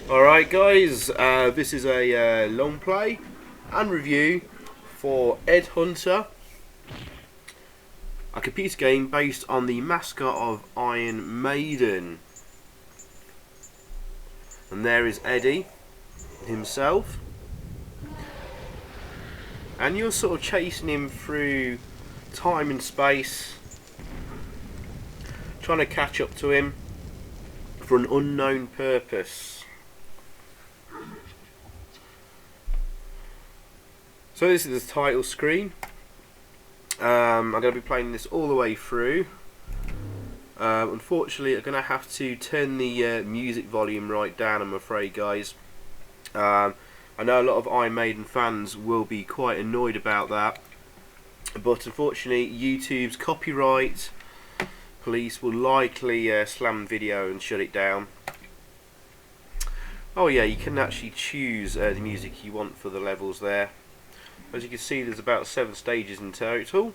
Alright guys, this is a long play and review for Ed Hunter, a computer game based on the mascot of Iron Maiden. And there is Eddie himself, and you're sort of chasing him through time and space, trying to catch up to him for an unknown purpose. So this is the title screen. I'm going to be playing this all the way through. Unfortunately, I'm going to have to turn the music volume right down, I'm afraid, guys. I know a lot of Iron Maiden fans will be quite annoyed about that, but unfortunately YouTube's copyright police will likely slam the video and shut it down. Oh yeah, you can actually choose the music you want for the levels there. As you can see, there's about 7 stages in total.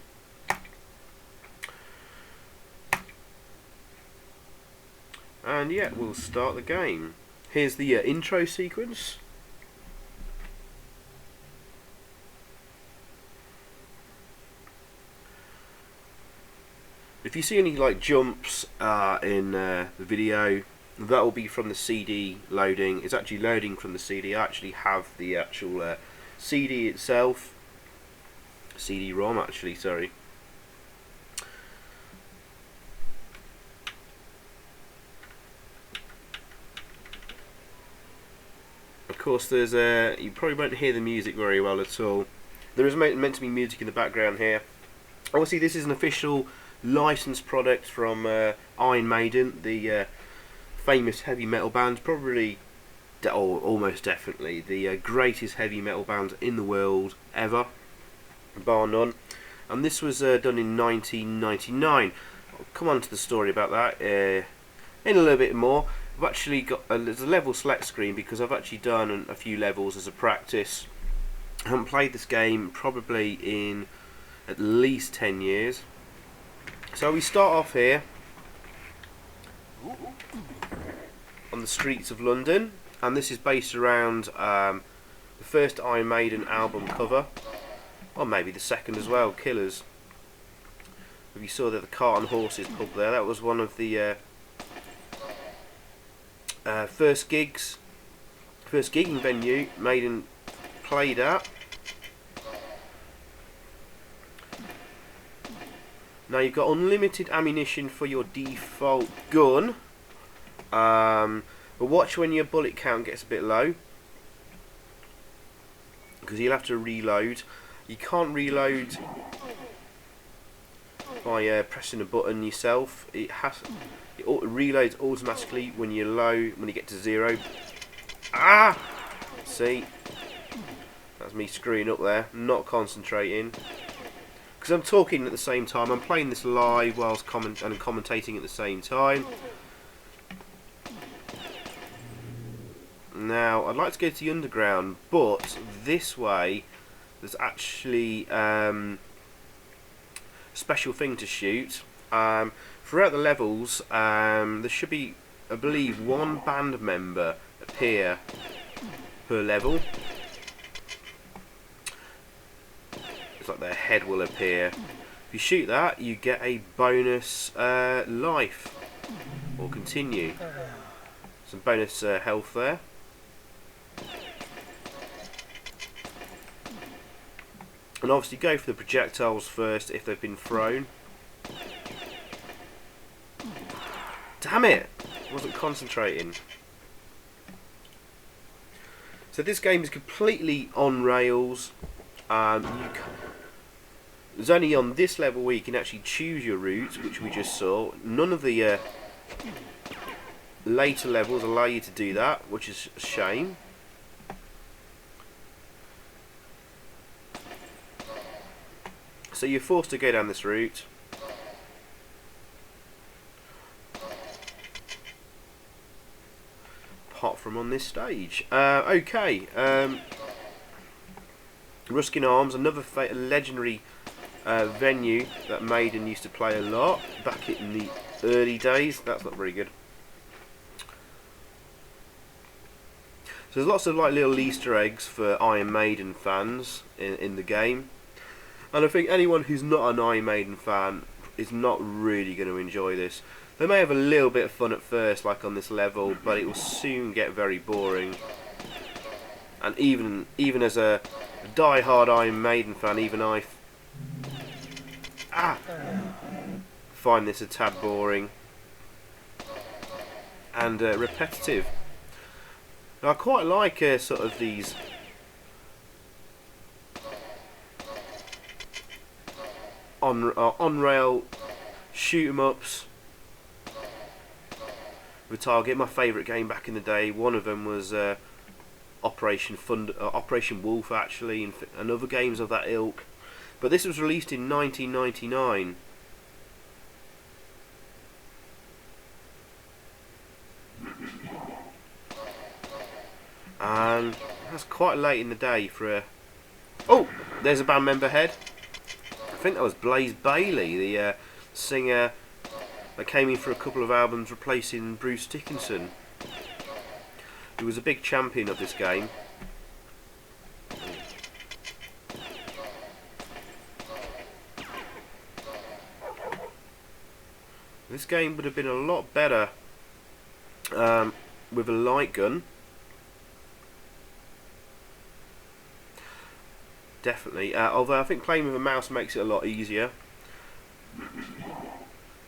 And yeah, we'll start the game. Here's the intro sequence. If you see any like jumps in the video, that will be from the CD loading. It's actually loading from the CD. I actually have the actual CD itself, CD-ROM actually, sorry. Of course there's you probably won't hear the music very well at all. There is meant to be music in the background here. Obviously this is an official licensed product from Iron Maiden, the famous heavy metal band, probably or almost definitely the greatest heavy metal band in the world ever, bar none. And this was done in 1999. I'll come on to the story about that in a little bit more. I've actually got there's a level select screen because I've actually done a few levels as a practice. I haven't played this game probably in at least 10 years. So we start off here on the streets of London. And this is based around the first Iron Maiden album cover, or maybe the second as well, Killers. If you saw the Cart and Horses pub there, that was one of the first gigging venue Maiden played at. Now you've got unlimited ammunition for your default gun. But watch when your bullet count gets a bit low, because you'll have to reload. You can't reload by pressing a button yourself. It reloads automatically when you're low, when you get to 0. Ah! See? That's me screwing up there, not concentrating. Because I'm talking at the same time. I'm playing this live whilst commentating at the same time. Now, I'd like to go to the underground, but this way there's actually a special thing to shoot. Throughout the levels, there should be, I believe, 1 band member appear per level. It's like their head will appear. If you shoot that, you get a bonus life, or continue. Some bonus health there. And obviously go for the projectiles first if they've been thrown. Damn it! I wasn't concentrating. So this game is completely on rails. There's only on this level where you can actually choose your route, which we just saw. None of the later levels allow you to do that, which is a shame. So you're forced to go down this route. Apart from on this stage. Okay. Ruskin Arms, another legendary venue that Maiden used to play a lot back in the early days. That's not very good. So there's lots of like little Easter eggs for Iron Maiden fans in the game, and I think anyone who's not an Iron Maiden fan is not really going to enjoy this. They may have a little bit of fun at first, like on this level, but it will soon get very boring. And even as a die-hard Iron Maiden fan, even I find this a tad boring and repetitive. Now, I quite like sort of these on-rail shoot 'em ups with Target. My favourite game back in the day. One of them was Operation Wolf, actually, and other games of that ilk. But this was released in 1999. And that's quite late in the day for a... Oh! There's a band member head. I think that was Blaze Bayley, the singer that came in for a couple of albums replacing Bruce Dickinson, who was a big champion of this game. This game would have been a lot better with a light gun. Definitely. Although I think playing with a mouse makes it a lot easier.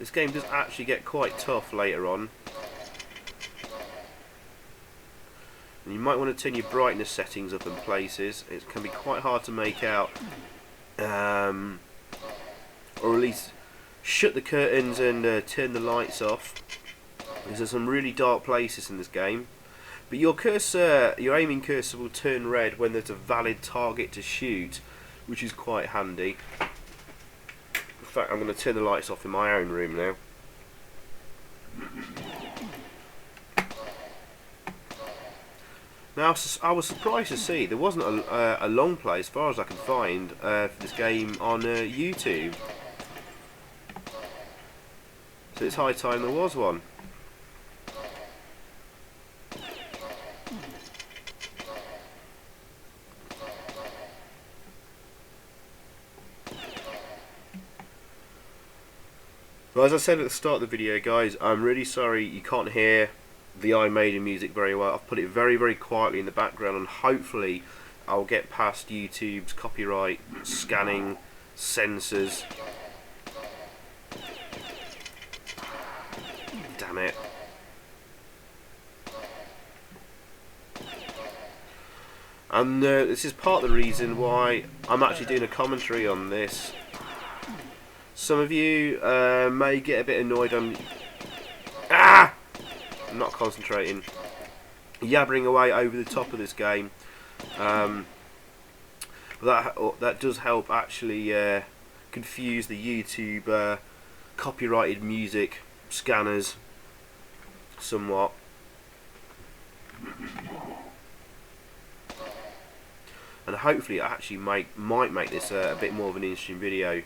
This game does actually get quite tough later on. And you might want to turn your brightness settings up in places. It can be quite hard to make out. Or at least shut the curtains and turn the lights off. Because there's some really dark places in this game. But your cursor, your aiming cursor will turn red when there's a valid target to shoot, which is quite handy. In fact, I'm going to turn the lights off in my own room now. Now, I was surprised to see there wasn't a long play, as far as I can find, for this game on YouTube. So it's high time there was one. Well, as I said at the start of the video, guys, I'm really sorry you can't hear the Iron Maiden music very well. I've put it very, very quietly in the background, and hopefully I'll get past YouTube's copyright scanning censors. Damn it. And this is part of the reason why I'm actually doing a commentary on this. Some of you may get a bit annoyed. I'm not concentrating, yabbering away over the top of this game. But that does help actually confuse the YouTube copyrighted music scanners somewhat. And hopefully it actually might make this a bit more of an interesting video,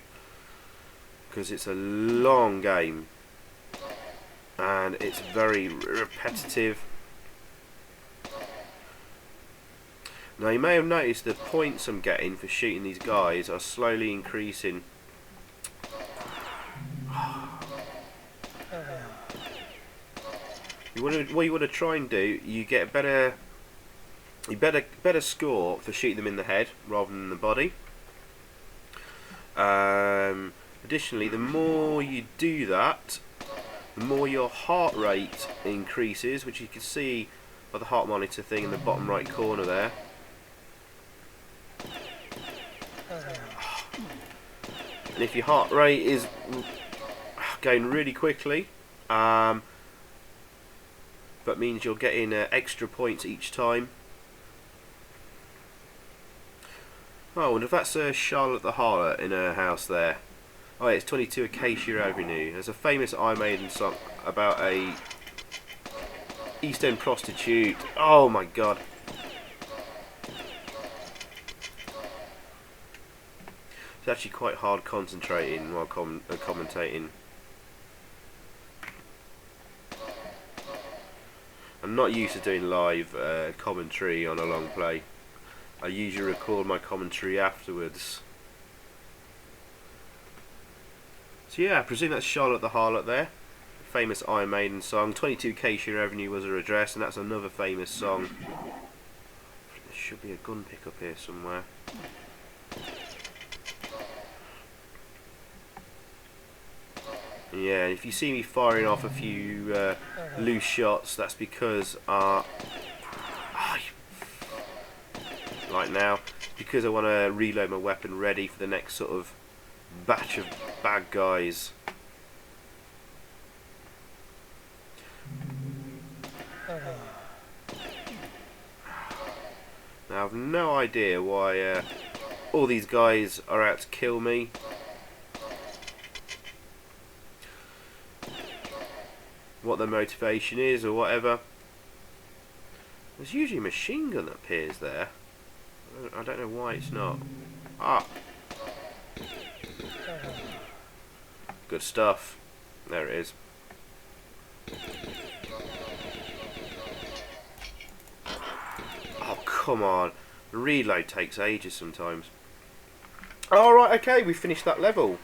because it's a long game and it's very repetitive. Now, you may have noticed the points I'm getting for shooting these guys are slowly increasing. What you want to try and do, you get better score for shooting them in the head rather than the body. Additionally, the more you do that, the more your heart rate increases, which you can see by the heart monitor thing in the bottom right corner there. And if your heart rate is going really quickly, that means you're getting extra points each time. Oh, and if that's Charlotte the Harlot in her house there. Oh, yeah, it's 22 Acacia Avenue. There's a famous Iron Maiden song about a East End prostitute. Oh my god. It's actually quite hard concentrating while commentating. And I'm not used to doing live commentary on a long play. I usually record my commentary afterwards. So yeah, I presume that's Charlotte the Harlot there. Famous Iron Maiden song. 22k sheer revenue was her address, and that's another famous song. There should be a gun pickup here somewhere. Yeah, if you see me firing off a few loose shots, that's because right now, because I want to reload my weapon ready for the next sort of batch of bad guys. Now I've no idea why all these guys are out to kill me. What their motivation is or whatever. There's usually a machine gun that appears there. I don't know why it's not. Ah! Good stuff. There it is. Oh, come on. The reload takes ages sometimes. Alright, okay, we finished that level.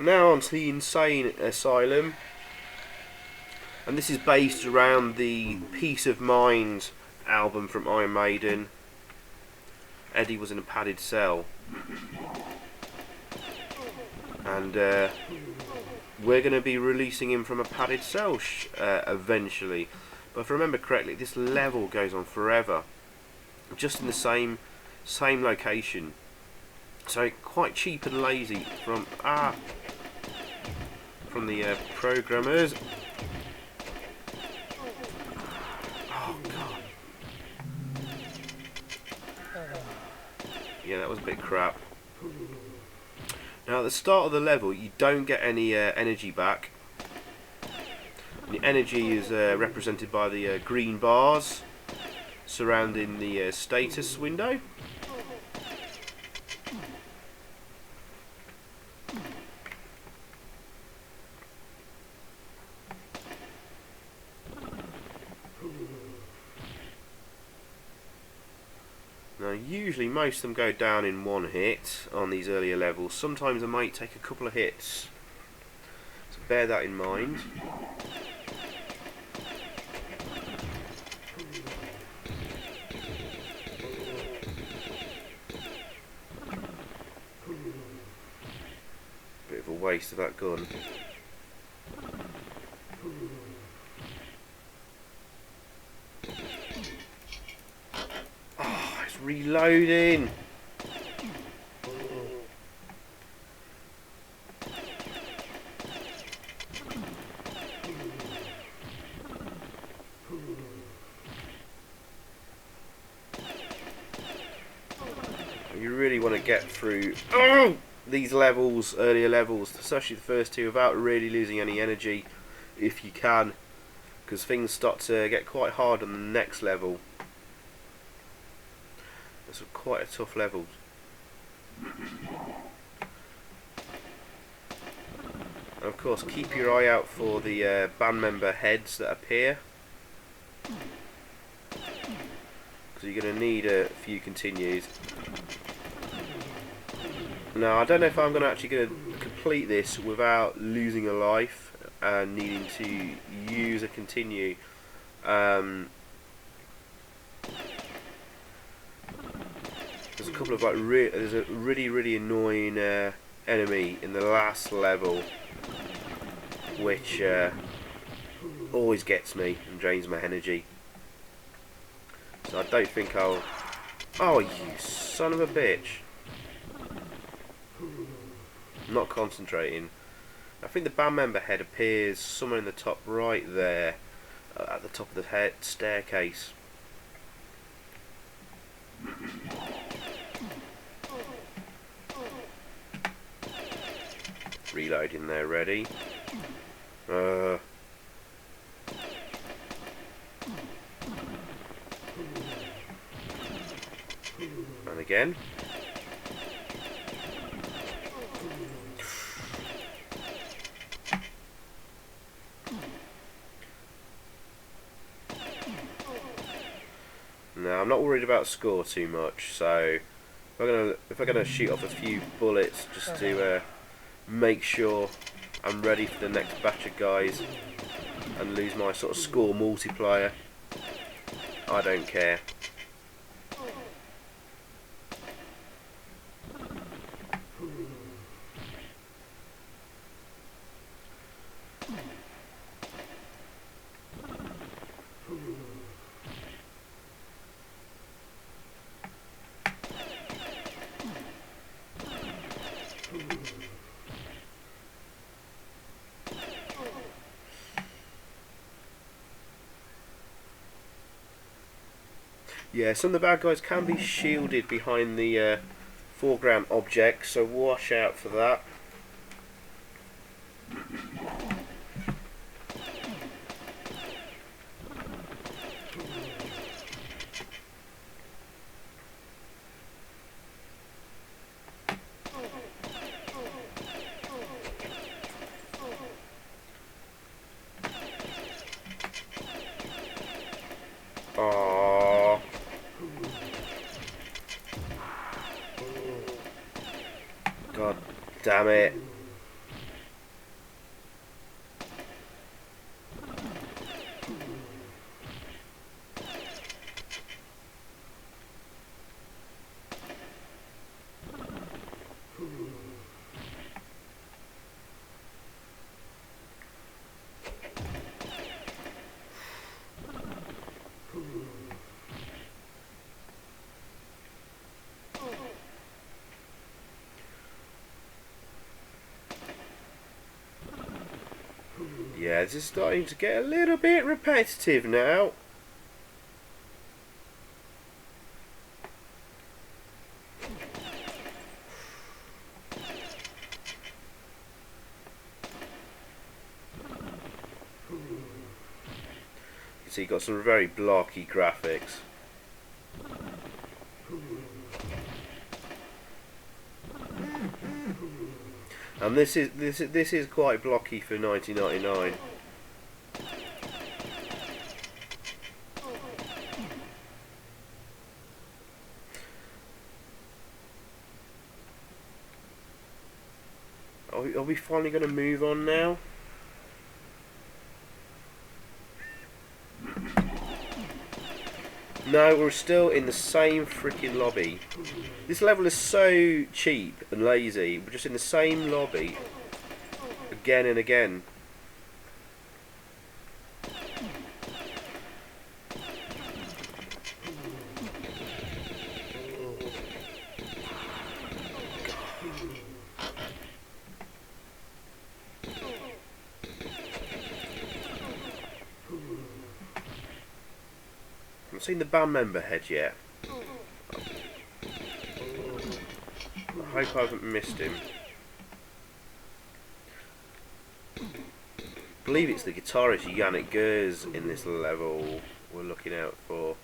Now on to the Insane Asylum. And this is based around the Peace of Mind album from Iron Maiden. Eddie was in a padded cell. And we're going to be releasing him from a padded cell eventually. But if I remember correctly, this level goes on forever. Just in the same location. So quite cheap and lazy from the programmers. Oh god. Yeah, that was a bit crap. Now at the start of the level you don't get any energy back. The energy is represented by the green bars surrounding the status window. Now usually most of them go down in one hit on these earlier levels. Sometimes I might take a couple of hits. So bear that in mind. Bit of a waste of that gun. Reloading. You really want to get through these levels, earlier levels, especially the first two, without really losing any energy if you can, because things start to get quite hard on the next level. It's quite a tough level. And of course, keep your eye out for the band member heads that appear, because you're going to need a few continues. Now, I don't know if I'm actually going to complete this without losing a life and needing to use a continue. There's a couple of there's a really annoying enemy in the last level, which always gets me and drains my energy. So I don't think I'll. Oh, you son of a bitch! I'm not concentrating. I think the band member head appears somewhere in the top right there, at the top of the staircase. Reloading there, ready. And again. I'm not worried about score too much, so if I'm gonna shoot off a few bullets just to make sure I'm ready for the next batch of guys and lose my sort of score multiplier, I don't care. Yeah, some of the bad guys can be shielded behind the foreground objects, so watch out for that. Aww. God damn it. Yeah, this is starting to get a little bit repetitive now. You can see you've got some very blocky graphics. And this is quite blocky for 1999. Are we finally going to move on now? No, we're still in the same freaking lobby. This level is so cheap and lazy. We're just in the same lobby again and again. I haven't seen the band member head yet. I hope I haven't missed him. I believe it's the guitarist Yannick Gers in this level we're looking out for.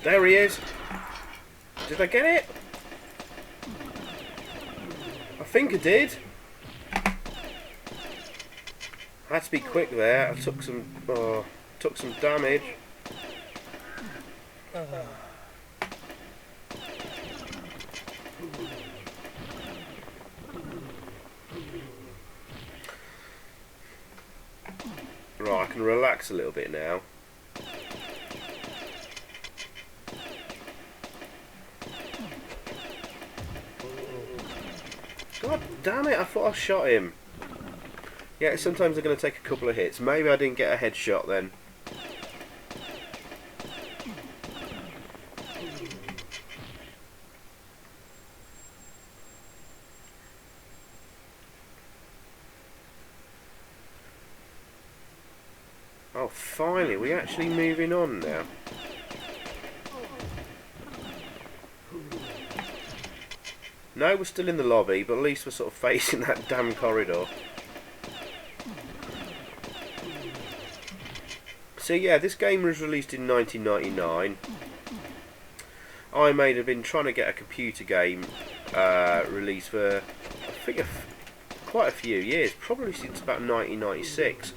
There he is. Did I get it? I think I did. I had to be quick there. I took some damage. Right, I can relax a little bit now. God damn it, I thought I shot him. Yeah, sometimes they're going to take a couple of hits. Maybe I didn't get a headshot then. Oh, finally, we're actually moving on now. No, we're still in the lobby, but at least we're sort of facing that damn corridor. So yeah, this game was released in 1999. Iron Maiden have been trying to get a computer game released for, I think, quite a few years, probably since about 1996.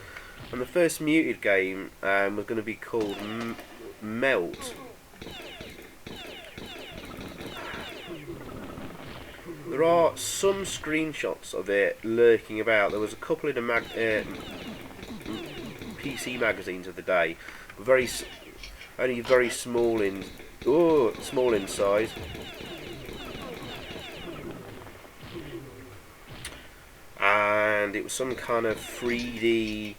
And the first Muted game was going to be called Melt. There are some screenshots of it lurking about. There was a couple in the PC magazines of the day, only very small in size. And it was some kind of 3D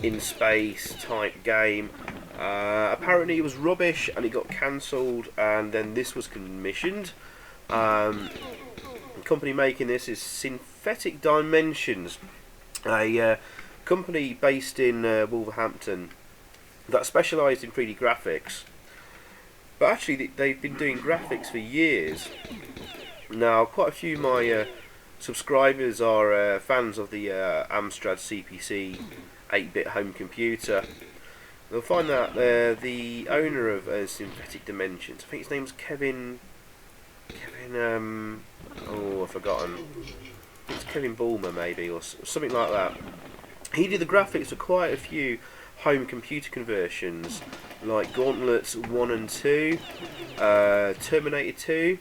in space type game. Apparently it was rubbish and it got cancelled, and then this was commissioned. The company making this is Synthetic Dimensions, a company based in Wolverhampton that specialised in 3D graphics. But actually they've been doing graphics for years. Now quite a few of my subscribers are fans of the Amstrad CPC 8-bit home computer. They'll find that the owner of Synthetic Dimensions, I think his name's Kevin, oh, I've forgotten. It's Kevin Bulmer maybe, or something like that. He did the graphics for quite a few home computer conversions, like Gauntlets 1 and 2, Terminator 2,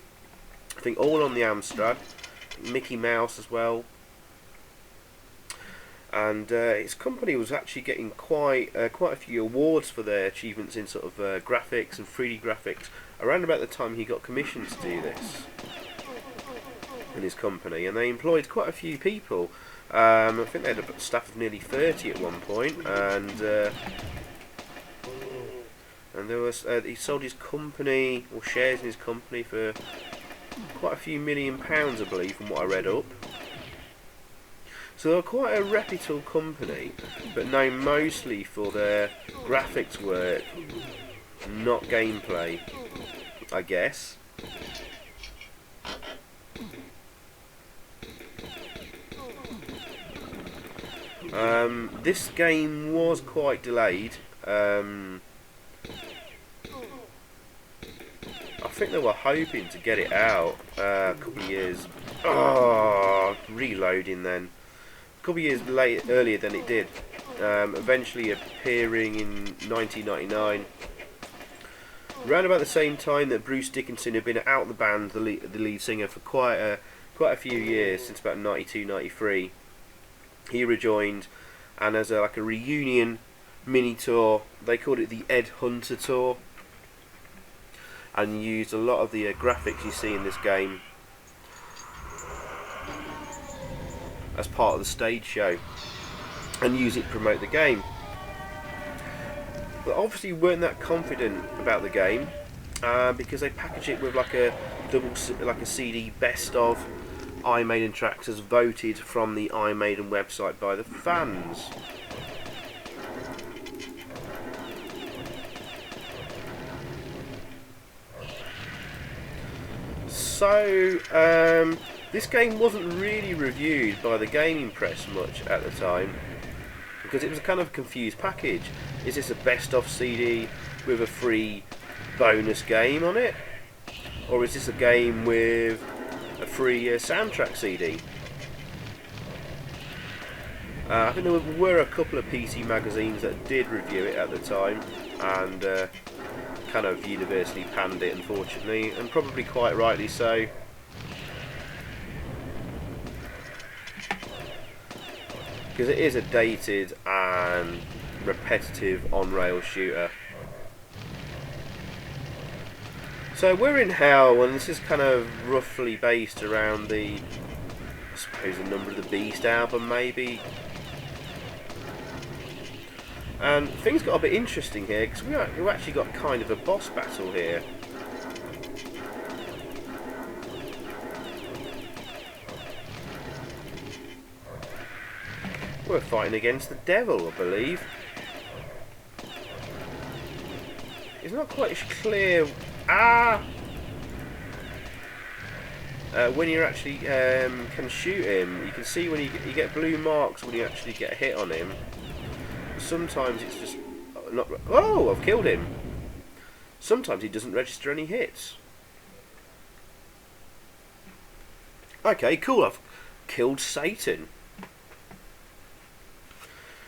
I think all on the Amstrad, Mickey Mouse as well. And his company was actually getting quite a few awards for their achievements in sort of graphics and 3D graphics around about the time he got commissioned to do this in his company. And they employed quite a few people. I think they had a staff of nearly 30 at one point, and there was he sold his company, or shares in his company, for quite a few £1 million, I believe, from what I read up. So they're quite a reputable company, but known mostly for their graphics work, not gameplay, I guess. This game was quite delayed. I think they were hoping to get it out a couple of years. Oh, reloading then. A couple of years earlier than it did. Eventually appearing in 1999. Around about the same time that Bruce Dickinson had been out of the band, the lead singer, for quite a few years, since about 92, 93. He rejoined, and as like a reunion mini tour, they called it the Ed Hunter Tour, and used a lot of the graphics you see in this game as part of the stage show, and use it to promote the game. But obviously weren't that confident about the game, because they packaged it with like a CD best of Iron Maiden tracks as voted from the Iron Maiden website by the fans. So this game wasn't really reviewed by the gaming press much at the time, because it was a kind of confused package. Is this a best of CD with a free bonus game on it, or is this a game with a free soundtrack CD? I think there were a couple of PC magazines that did review it at the time, and kind of universally panned it, unfortunately, and probably quite rightly so. Because it is a dated and repetitive on-rail shooter. So we're in hell, and this is kind of roughly based around the, I suppose, the Number of the Beast album, maybe. And things got a bit interesting here, because we actually got kind of a boss battle here. We're fighting against the devil, I believe. It's not quite clear. When you actually can shoot him, you can see when you get blue marks when you actually get a hit on him. Sometimes it's just not. Oh, I've killed him. Sometimes he doesn't register any hits. Okay, cool. I've killed Satan.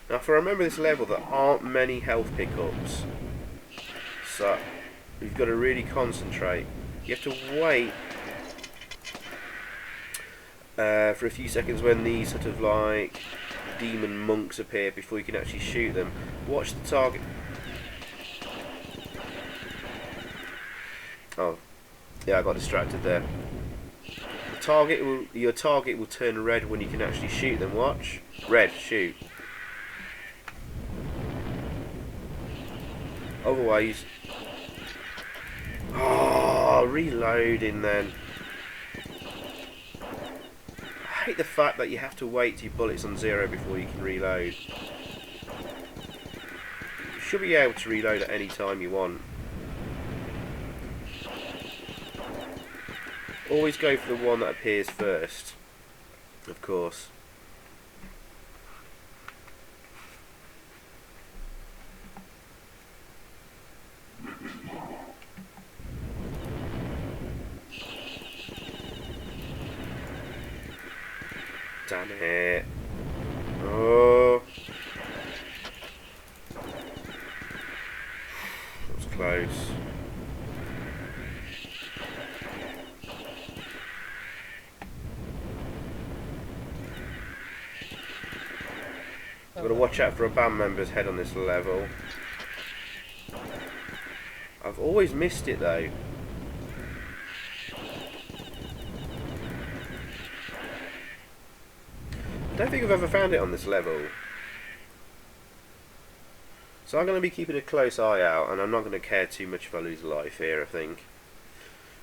Now, if I remember this level, there aren't many health pickups, so you've got to really concentrate. You have to wait for a few seconds when these sort of like demon monks appear before you can actually shoot them. Watch the target. Oh, yeah, I got distracted there. Your target will turn red when you can actually shoot them. Watch. Red, shoot. Otherwise, reloading then. I hate the fact that you have to wait till your bullet's on 0 before you can reload. You should be able to reload at any time you want. Always go for the one that appears first, of course. Damn it. Oh. That was close. I've got to watch out for a band member's head on this level. I've always missed it though. I don't think I've ever found it on this level. So I'm going to be keeping a close eye out, and I'm not going to care too much if I lose a life here, I think.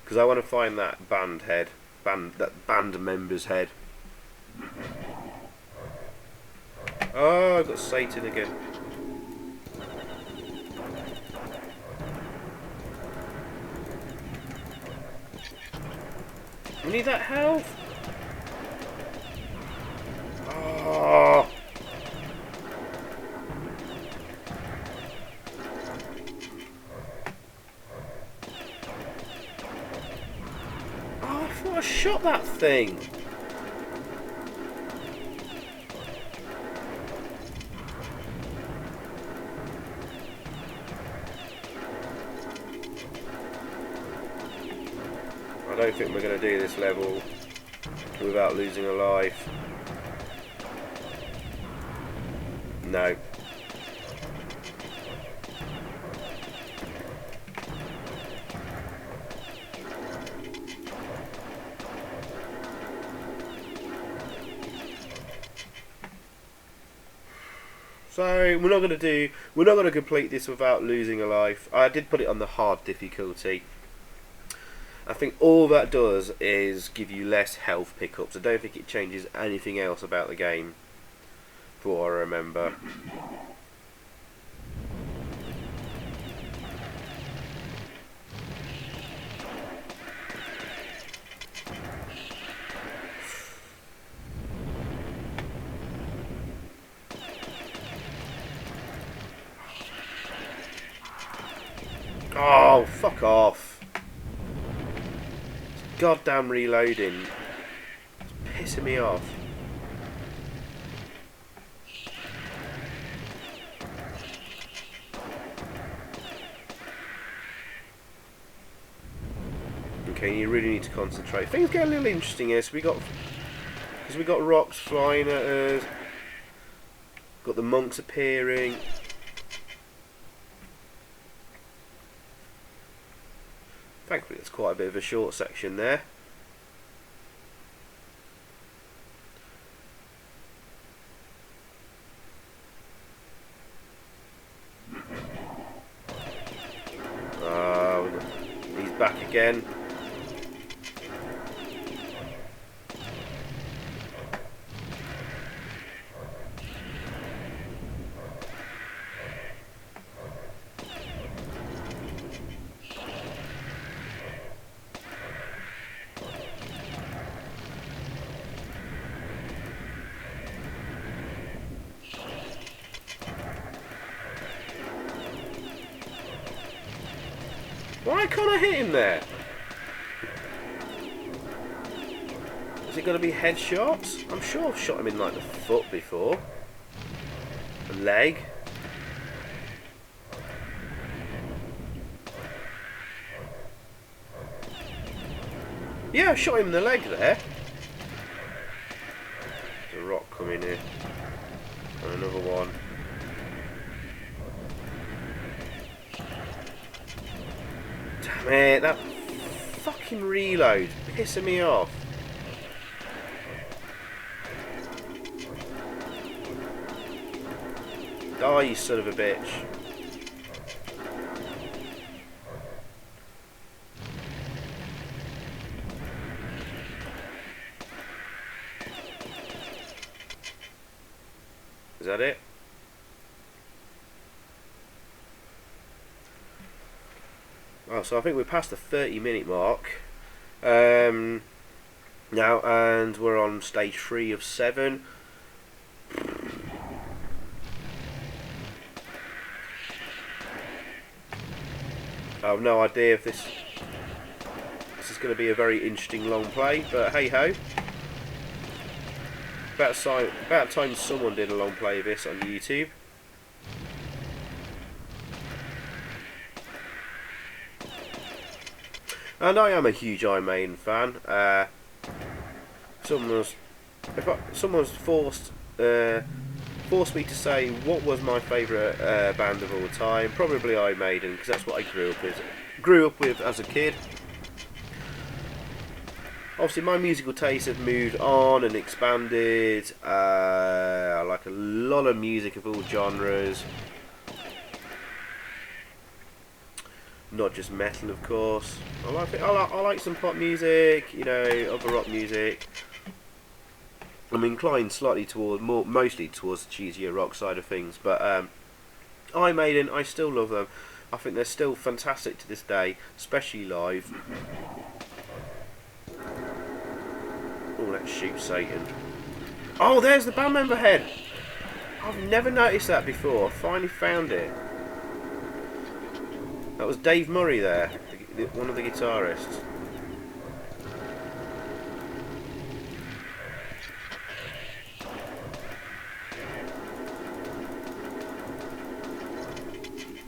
Because I want to find that band member's head. Oh, I've got Satan again. I need that health. Oh. I thought I shot that thing. I don't think we're going to do this level without losing a life. No. So we're not going to complete this without losing a life. I did put it on the hard difficulty. I think all that does is give you less health pickups. I don't think it changes anything else about the game, for what I remember. Oh, fuck off. Goddamn reloading. It's pissing me off. Okay, you really need to concentrate. Things get a little interesting here. So we got rocks flying at us. Got the monks appearing. Thankfully, it's quite a bit of a short section there. He's back again. Why can't I hit him there? Is it going to be headshots? I'm sure I've shot him in like the foot before. The leg. Yeah, I shot him in the leg there. There's a rock coming here. And another one. Damn it, that fucking reload pissing me off. Die, you son of a bitch. Is that it? Oh, so I think we're past the 30-minute mark now, and we're on stage 3 of 7. I have no idea if this is going to be a very interesting long play, but hey ho. About time someone did a long play of this on YouTube. And I am a huge Iron Maiden fan. Someone's forced me to say what was my favourite band of all time. Probably Iron Maiden, because that's what I grew up with as a kid. Obviously, my musical tastes have moved on and expanded. I like a lot of music of all genres, not just metal, of course. I like some pop music, you know, other rock music. I'm inclined slightly mostly towards the cheesier rock side of things, but Iron Maiden, I still love them. I think they're still fantastic to this day, especially live. Oh, let's shoot Satan. Oh, there's the band member head. I've never noticed that before. I finally found it. That was Dave Murray there, one of the guitarists.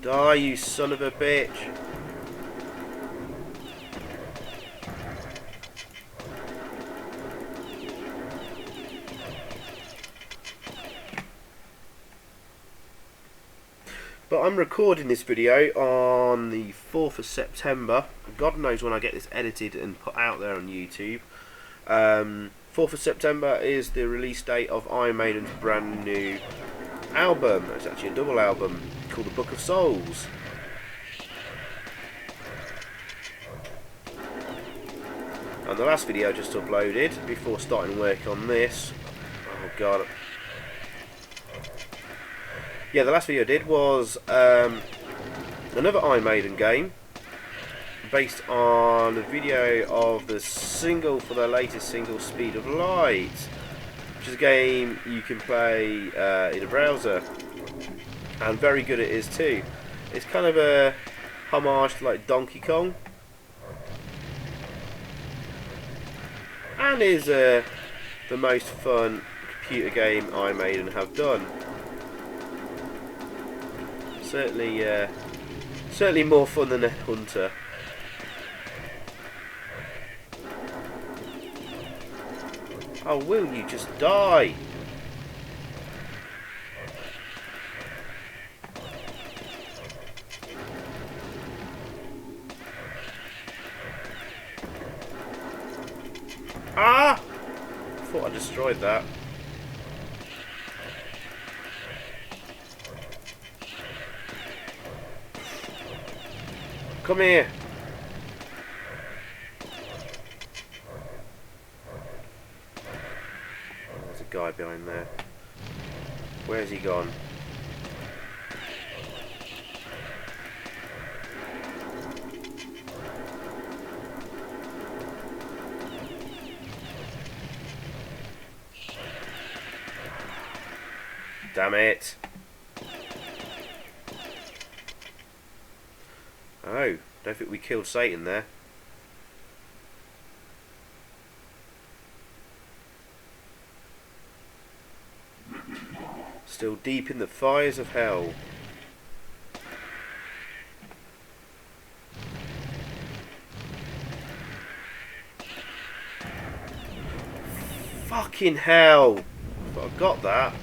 Die, you son of a bitch. But I'm recording this video on the 4th of September. God knows when I get this edited and put out there on YouTube. 4th of September is the release date of Iron Maiden's brand new album. It's actually a double album called The Book of Souls. And the last video I just uploaded before starting work on this. Oh god. Yeah, the last video I did was another Iron Maiden game based on a video of the single for their latest single, Speed of Light, which is a game you can play in a browser, and very good it is too. It's kind of a homage to like Donkey Kong, and is the most fun computer game Iron Maiden have done. Certainly more fun than a Hunter. Oh, will you just die? Ah! I thought I destroyed that. Come here. There's a guy behind there. Where's he gone? Damn it. Oh, Don't think we killed Satan there. Still deep in the fires of hell. Fucking hell! But I got that.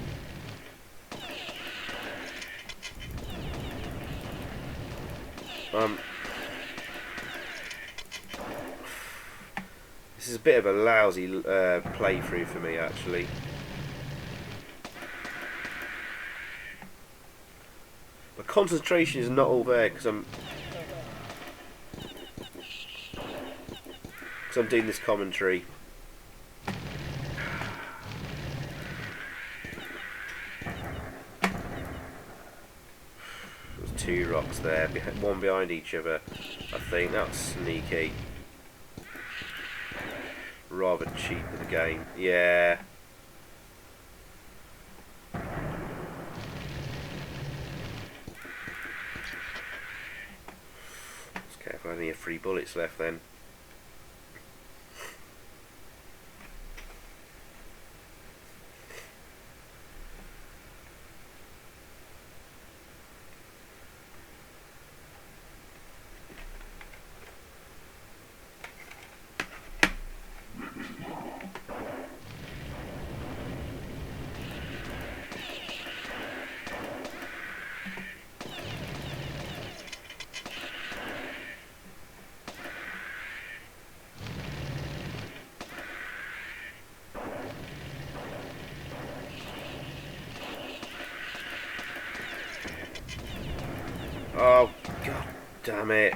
This is a bit of a lousy playthrough for me, actually. My concentration is not all there because I'm doing this commentary. There's two rocks there, one behind each other. I think that's sneaky. Rather cheap for the game. Yeah. Just careful, I only have 3 bullets left then. Oh, god damn it.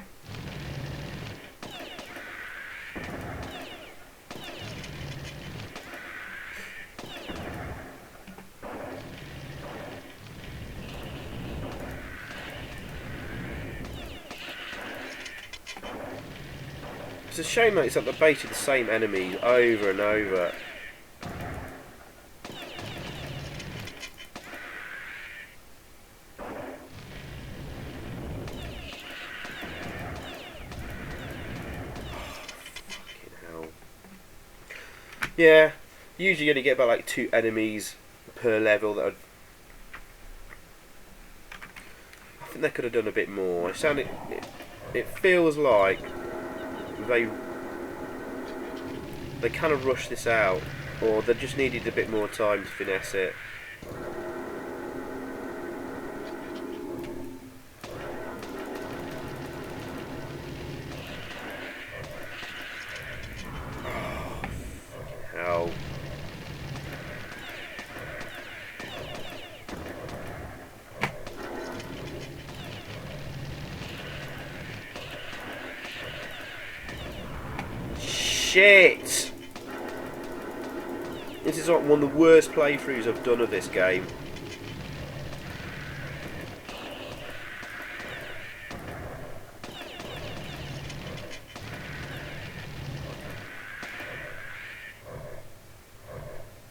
It's a shame that it's at the base of the same enemies over and over. Yeah, usually you only get about like 2 enemies per level. That I think they could have done a bit more. It feels like they kind of rushed this out, or they just needed a bit more time to finesse it. Hell. Shit! This is like one of the worst playthroughs I've done of this game.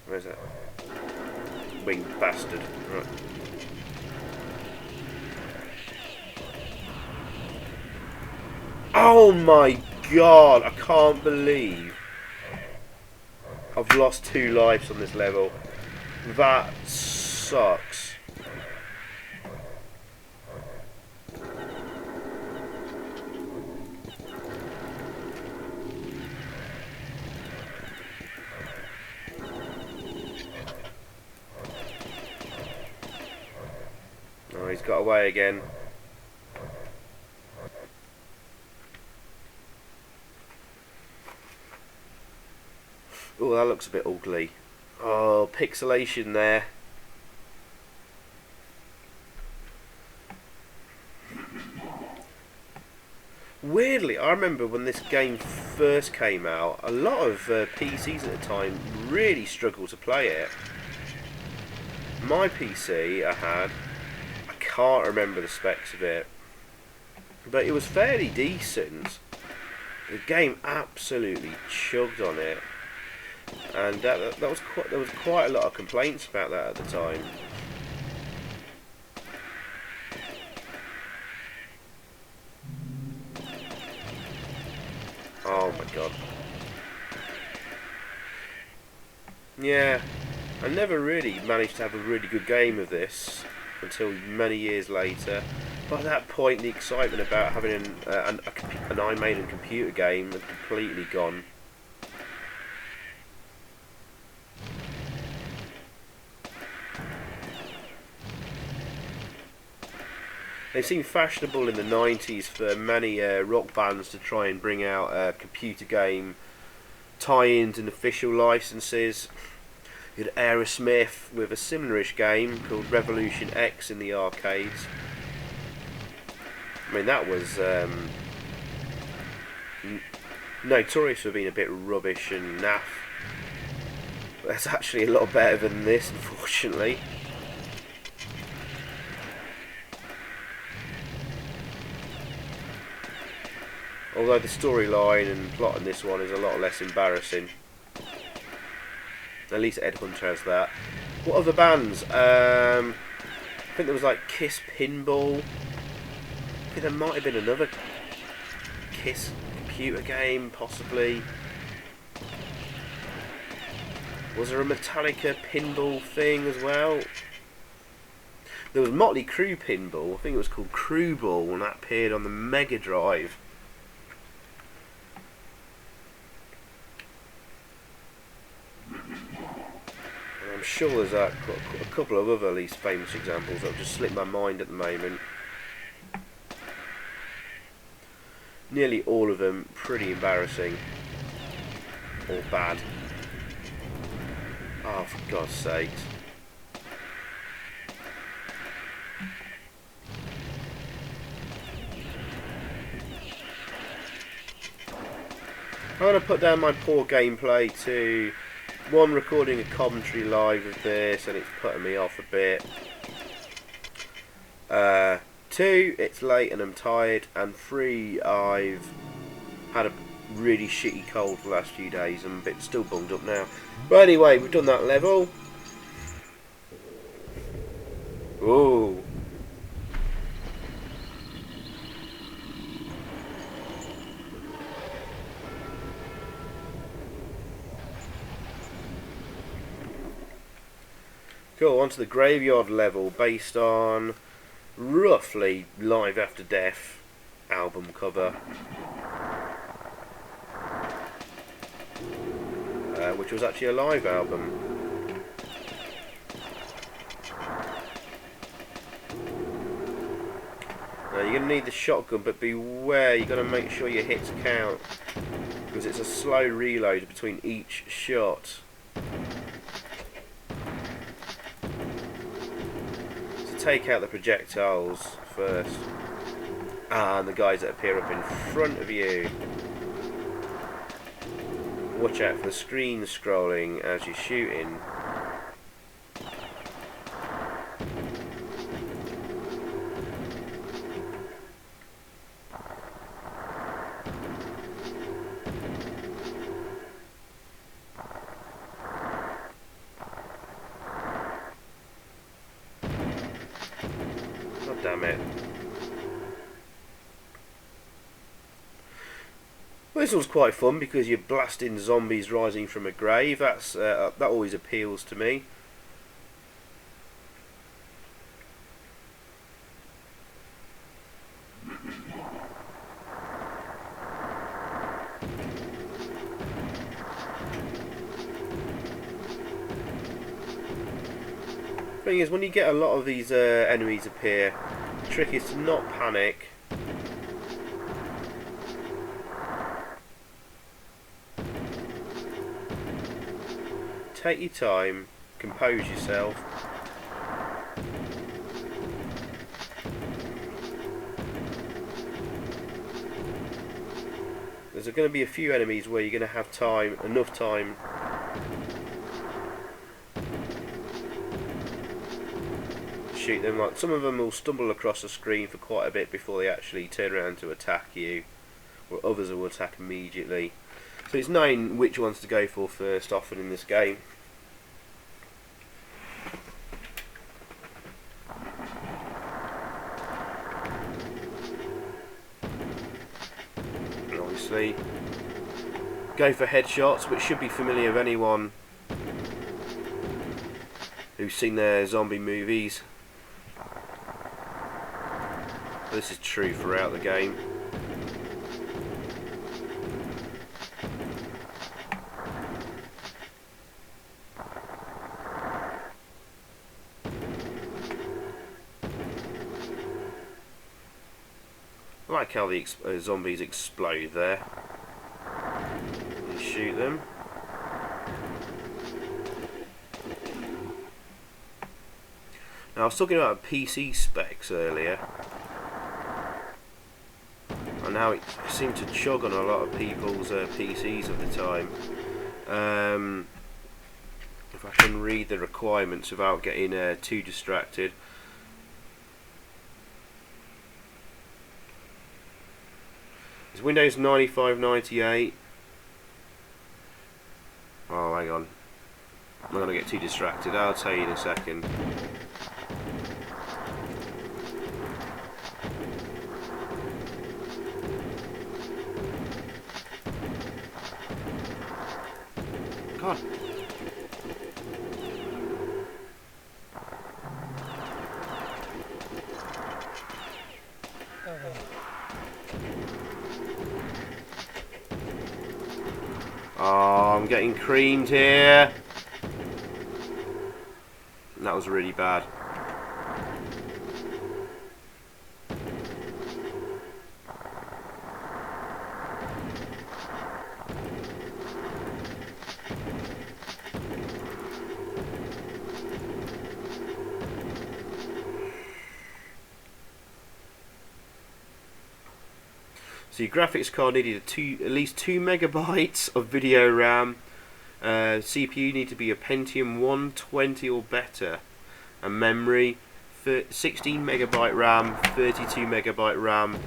Where's that? Winged bastard. Right. Oh my god, I can't believe I've lost 2 lives on this level. That sucks. Oh, he's got away again. Oh, that looks a bit ugly. Oh, pixelation there. Weirdly, I remember when this game first came out, a lot of PCs at the time really struggled to play it. My PC I can't remember the specs of it, but it was fairly decent. The game absolutely chugged on it. And there was quite a lot of complaints about that at the time. Oh my god. Yeah, I never really managed to have a really good game of this until many years later. By that point, the excitement about having an Iron Maiden computer game had completely gone. It seemed fashionable in the 90s for many rock bands to try and bring out computer game tie-ins and official licenses. You had Aerosmith with a similar-ish game called Revolution X in the arcades. I mean, that was notorious for being a bit rubbish and naff. But that's actually a lot better than this, unfortunately. Although the storyline and plot in this one is a lot less embarrassing. At least Ed Hunter has that. What other bands? I think there was like Kiss Pinball. I think there might have been another Kiss computer game, possibly. Was there a Metallica pinball thing as well? There was Motley Crue Pinball. I think it was called Crue Ball, and that appeared on the Mega Drive. I'm sure there's a couple of other least famous examples that have just slipped my mind at the moment. Nearly all of them pretty embarrassing or bad. Oh, for God's sake. I'm going to put down my poor gameplay to one, recording a commentary live of this and it's putting me off a bit. Two, it's late and I'm tired. And three, I've had a really shitty cold for the last few days and I'm a bit still bunged up now. But anyway, we've done that level. Ooh. Cool, on to the Graveyard level, based on roughly Live After Death album cover, which was actually a live album. Now you're going to need the shotgun, but beware, you've got to make sure your hits count, because it's a slow reload between each shot. Take out the projectiles first, and the guys that appear up in front of you. Watch out for the screen scrolling as you're shooting. Damn it. Well, this was quite fun because you're blasting zombies rising from a grave. That always appeals to me. Thing is, when you get a lot of these enemies appear, the trick is to not panic. Take your time, compose yourself. There's going to be a few enemies where you're going to have enough time shoot them. Like, some of them will stumble across the screen for quite a bit before they actually turn around to attack you, or others will attack immediately. So it's knowing which ones to go for first often in this game. And obviously go for headshots, which should be familiar of anyone who's seen their zombie movies. This is true throughout the game. I like how the zombies explode there. You shoot them. Now I was talking about PC specs earlier, and how it seemed to chug on a lot of people's PCs at the time. If I can read the requirements without getting too distracted. It's Windows 95/98. Oh, hang on. I'm going to get too distracted. I'll tell you in a second. God. Oh, I'm getting creamed here. That was really bad. So your graphics card needed at least 2 megabytes of video RAM. CPU need to be a Pentium 120 or better, and memory 16 megabyte RAM, 32 megabyte RAM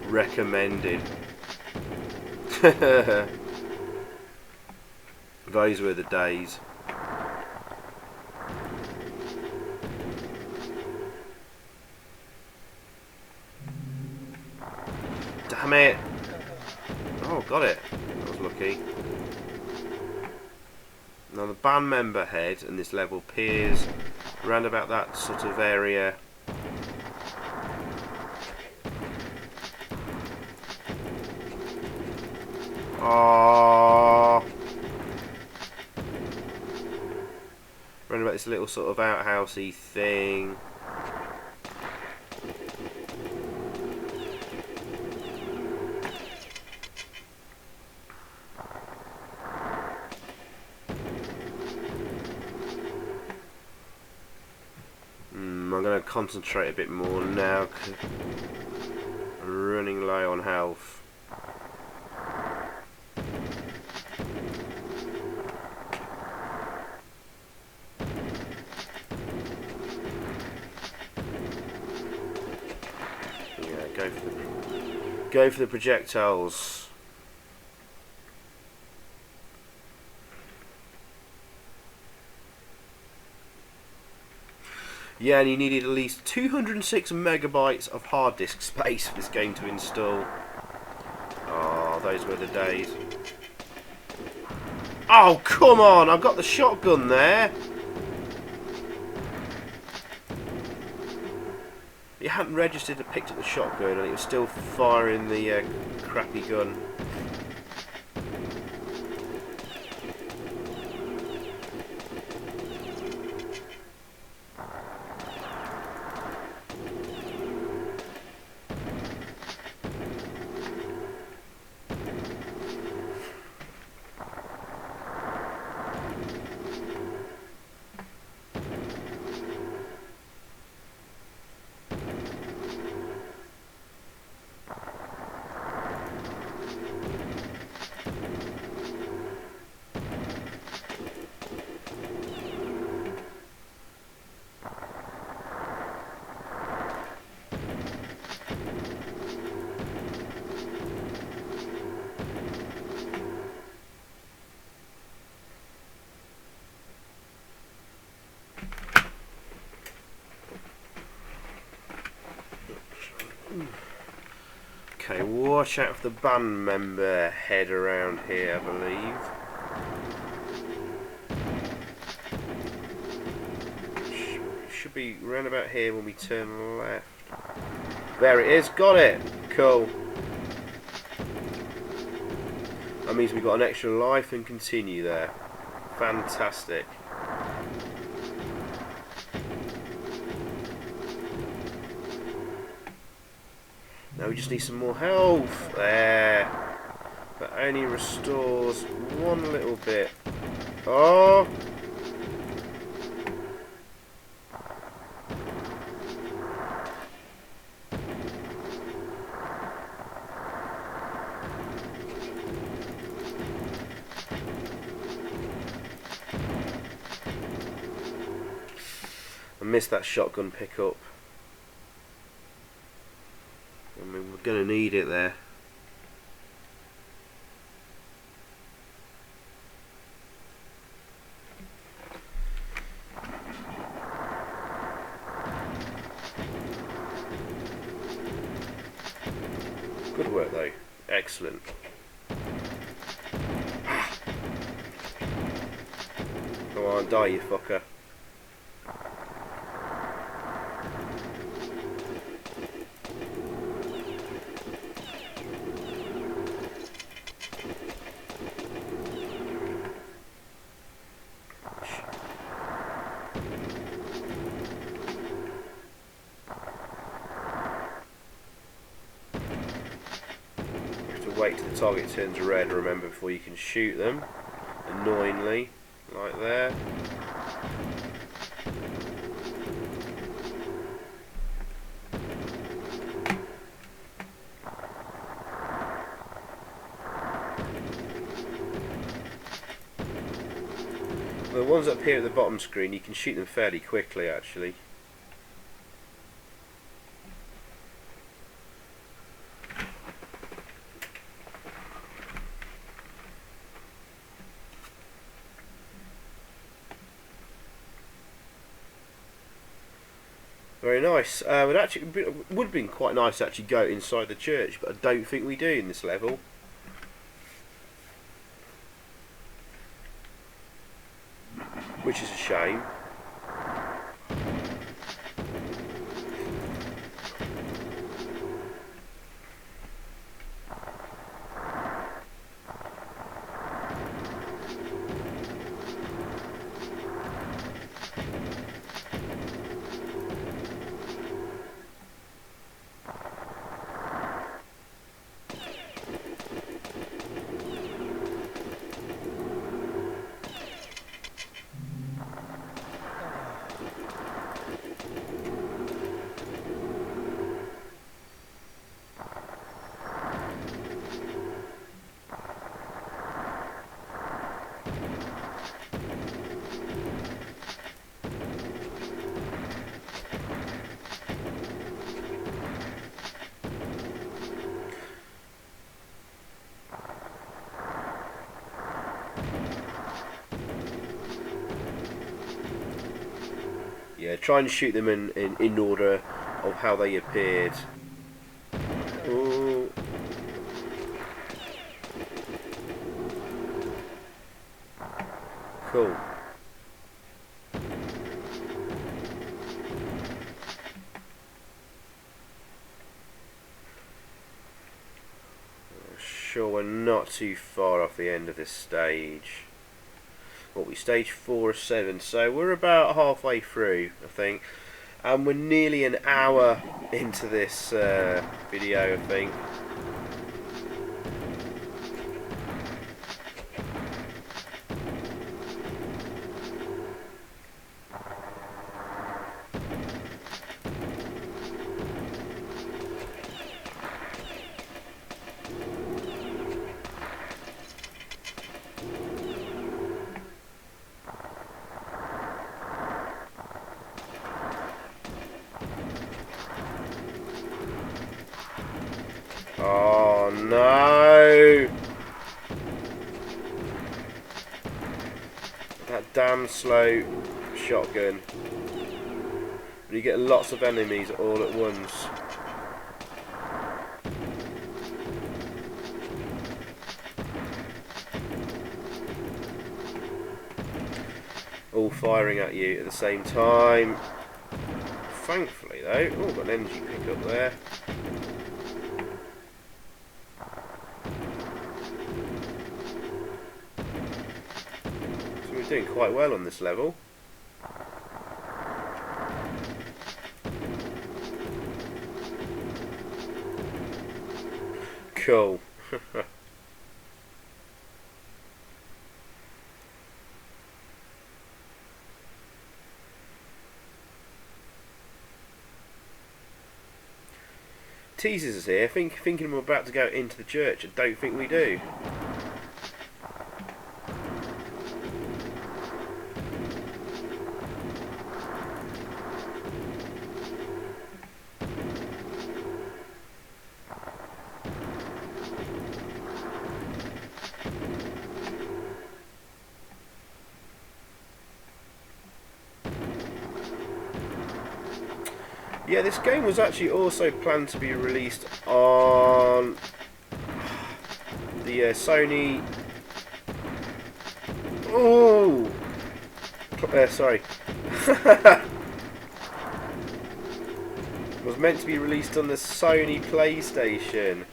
recommended. Those were the days. Damn it! Oh, got it. I was lucky. Now the band member head and this level appears around about that sort of area. Oh, around about this little sort of outhousey thing. I'm going to concentrate a bit more now, 'cause I'm running low on health. Yeah, go for the projectiles. Yeah, and you needed at least 206 megabytes of hard disk space for this game to install. Oh, those were the days. Oh, come on! I've got the shotgun there! It hadn't registered to picked up the shotgun, and it was still firing the crappy gun. Okay, watch out for the band member head around here, I believe. Should be round about here when we turn left. There it is, got it! Cool. That means we've got an extra life and continue there. Fantastic. Now we just need some more health. There. That only restores one little bit. Oh! I missed that shotgun pickup. I mean, we're going to need it there. Good work though. Excellent. Come on, die you fucker. Wait till the target turns red, remember, before you can shoot them. Annoyingly, like there. The ones up here at the bottom screen, you can shoot them fairly quickly actually. Very nice. Would have been quite nice to actually go inside the church, but I don't think we do in this level. Which is a shame. Yeah, try and shoot them in order of how they appeared. Ooh. Cool. Sure, we're not too far off the end of this stage. What we stage 4 of 7, so we're about halfway through, I think, and we're nearly an hour into this video, I think. Oh no! That damn slow shotgun. But you get lots of enemies all at once. all firing at you at the same time. Thankfully though, oh, got an energy pickup there. So we're doing quite well on this level. Cool. Teases us here, thinking we're about to go into the church. I don't think we do. Yeah, this game was actually also planned to be released on the Sony. Oh, sorry. Was meant to be released on the Sony PlayStation,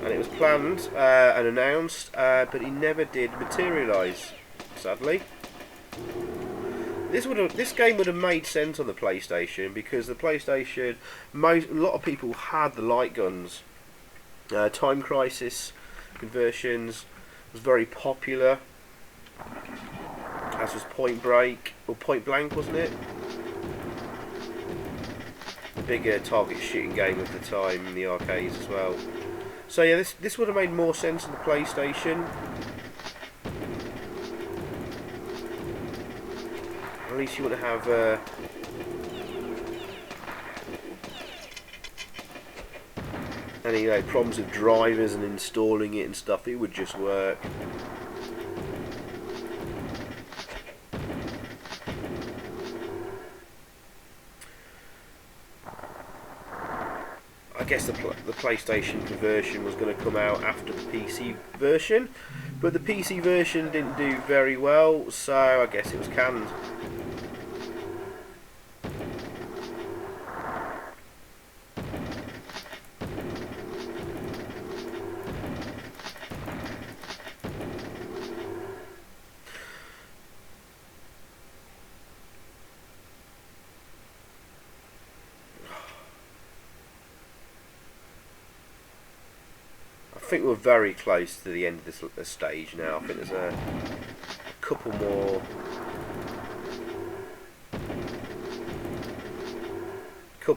and it was planned and announced, but it never did materialise, sadly. This game would have made sense on the PlayStation, because the PlayStation, a lot of people had the light guns. Time Crisis conversions was very popular, as was Point Break, or Point Blank, wasn't it? The bigger target shooting game of the time in the arcades as well. So yeah, this would have made more sense on the PlayStation. At least you want to have any problems with drivers and installing it and stuff. It would just work. I guess the PlayStation conversion was going to come out after the PC version, but the PC version didn't do very well, so I guess it was canned. I think we're very close to the end of this stage now. I think there's a couple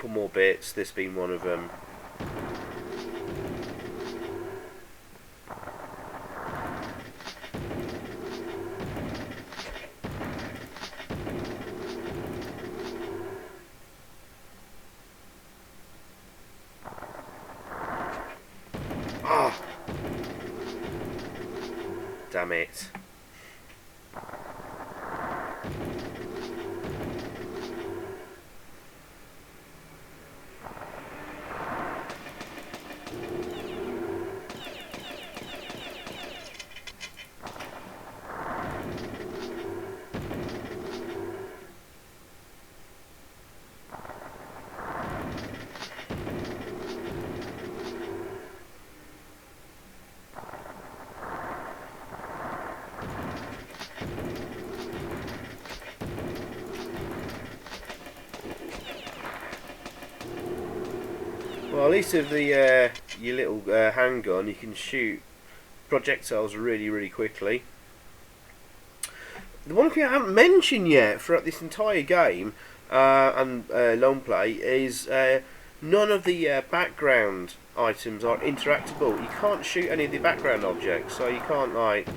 more bits, this being one of them. Damn it. Well, at least with the your little handgun, you can shoot projectiles really quickly. The one thing I haven't mentioned yet throughout this entire game and Longplay is none of the background items are interactable. You can't shoot any of the background objects, so you can't, like,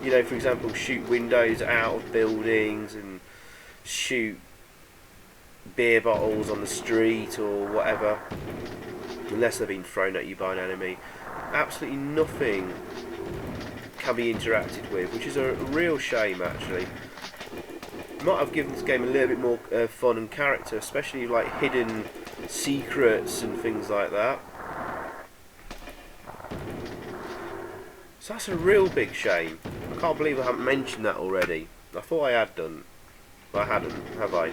you know, for example, shoot windows out of buildings and shoot beer bottles on the street or whatever, unless they're being thrown at you by an enemy. Absolutely nothing can be interacted with, which is a real shame actually. Might have given this game a little bit more fun and character, especially like hidden secrets and things like that. So that's a real big shame. I can't believe I haven't mentioned that already. I thought I had done. I hadn't, have I?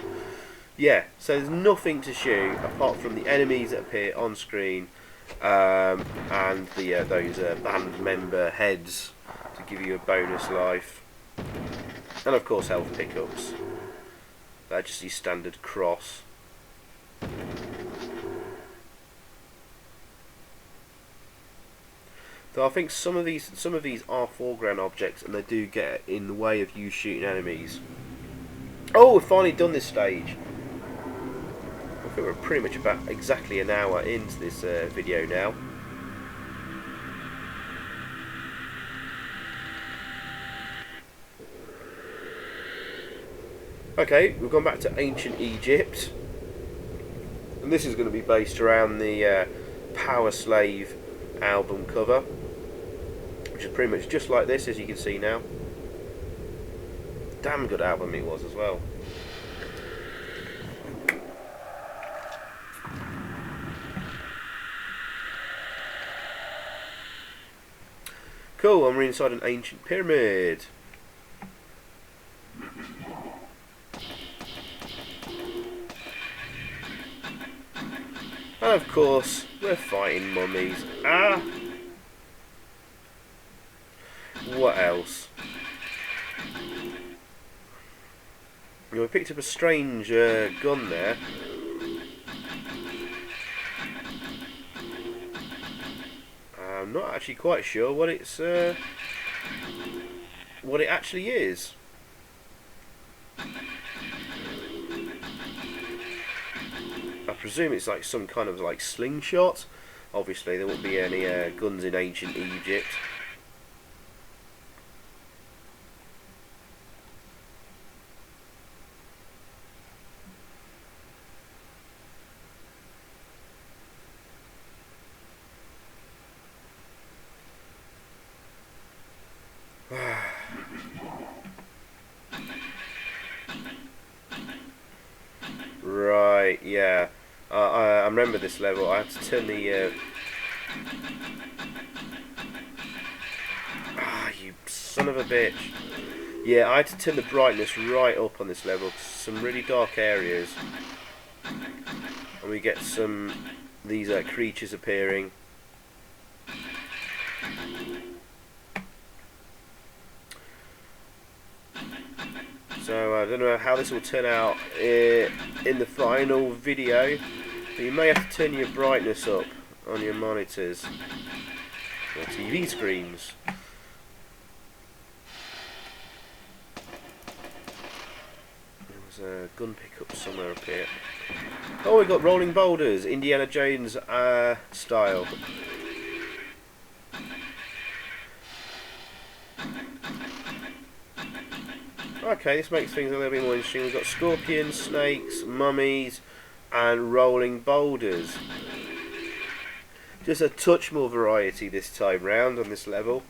Yeah, so there's nothing to shoot apart from the enemies that appear on screen and the those band member heads to give you a bonus life. And of course health pickups. That's just your standard cross. So I think some of these are foreground objects, and they do get in the way of you shooting enemies. Oh, we've finally done this stage. I think we're pretty much about exactly an hour into this video now. Okay, we've gone back to ancient Egypt, and this is going to be based around the Power Slave album cover, which is pretty much just like this, as you can see now. Damn good album it was as well. Cool, and we're inside an ancient pyramid. And of course, we're fighting mummies. Ah! What else? We picked up a strange gun there. I'm not actually quite sure what it actually is. I presume it's like some kind of like slingshot. Obviously there won't be any guns in ancient Egypt. Right, yeah. I remember this level. I had to turn the... you son of a bitch. Yeah, I had to turn the brightness right up on this level. Some really dark areas. And we get some... these creatures appearing. So I don't know how this will turn out in the final video, but you may have to turn your brightness up on your monitors or TV screens. There's a gun pickup somewhere up here. Oh, we got rolling boulders, Indiana Jones style. Okay, this makes things a little bit more interesting. We've got scorpions, snakes, mummies, and rolling boulders. Just a touch more variety this time round on this level.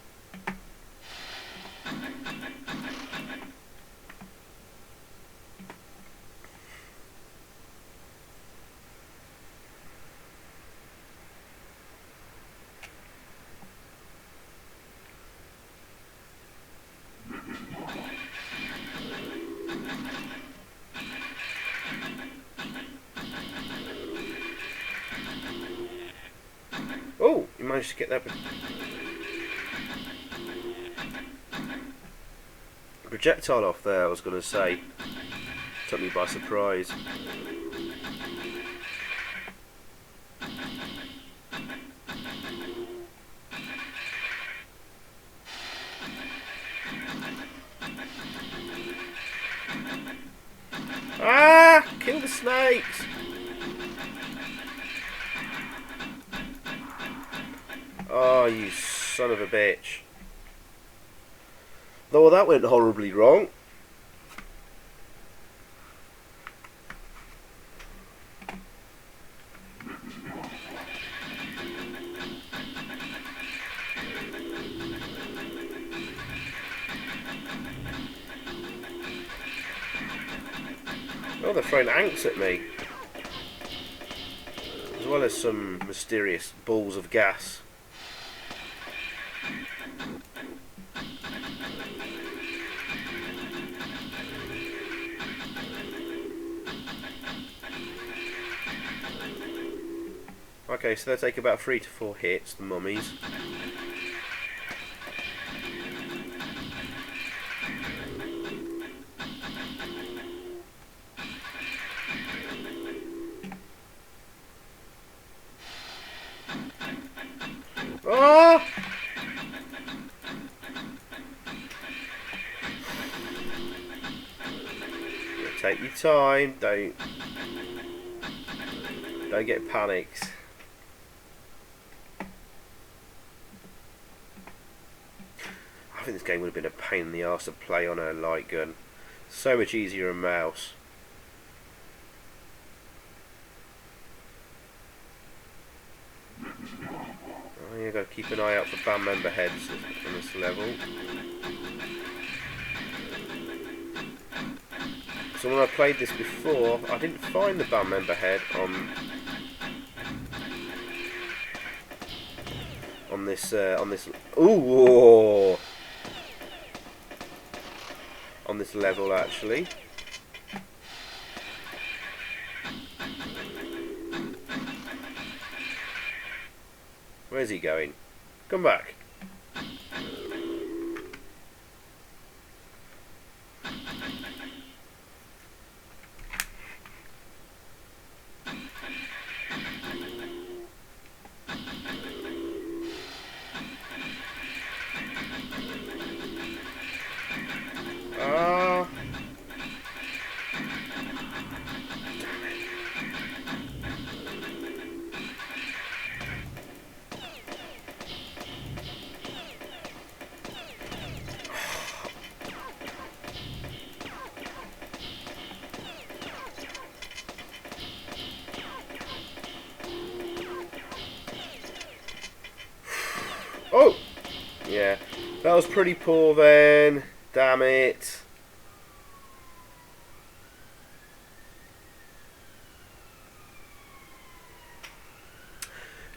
Oh, you managed to get that projectile off there, I was going to say. Took me by surprise. Ah! Kill the snakes! Oh, you son of a bitch. Oh, well, that went horribly wrong. Oh, they're throwing anks at me. As well as some mysterious balls of gas. Okay, so they take about 3 to 4 hits, the mummies. Oh! Take your time, don't get panicked. I think this game would have been a pain in the arse to play on a light gun. So much easier on mouse. Oh, you got to keep an eye out for band member heads on this level. So when I played this before, I didn't find the band member head on this ooh, on this level actually. Where's he going? Come back. Oh! Yeah, that was pretty poor then. Damn it.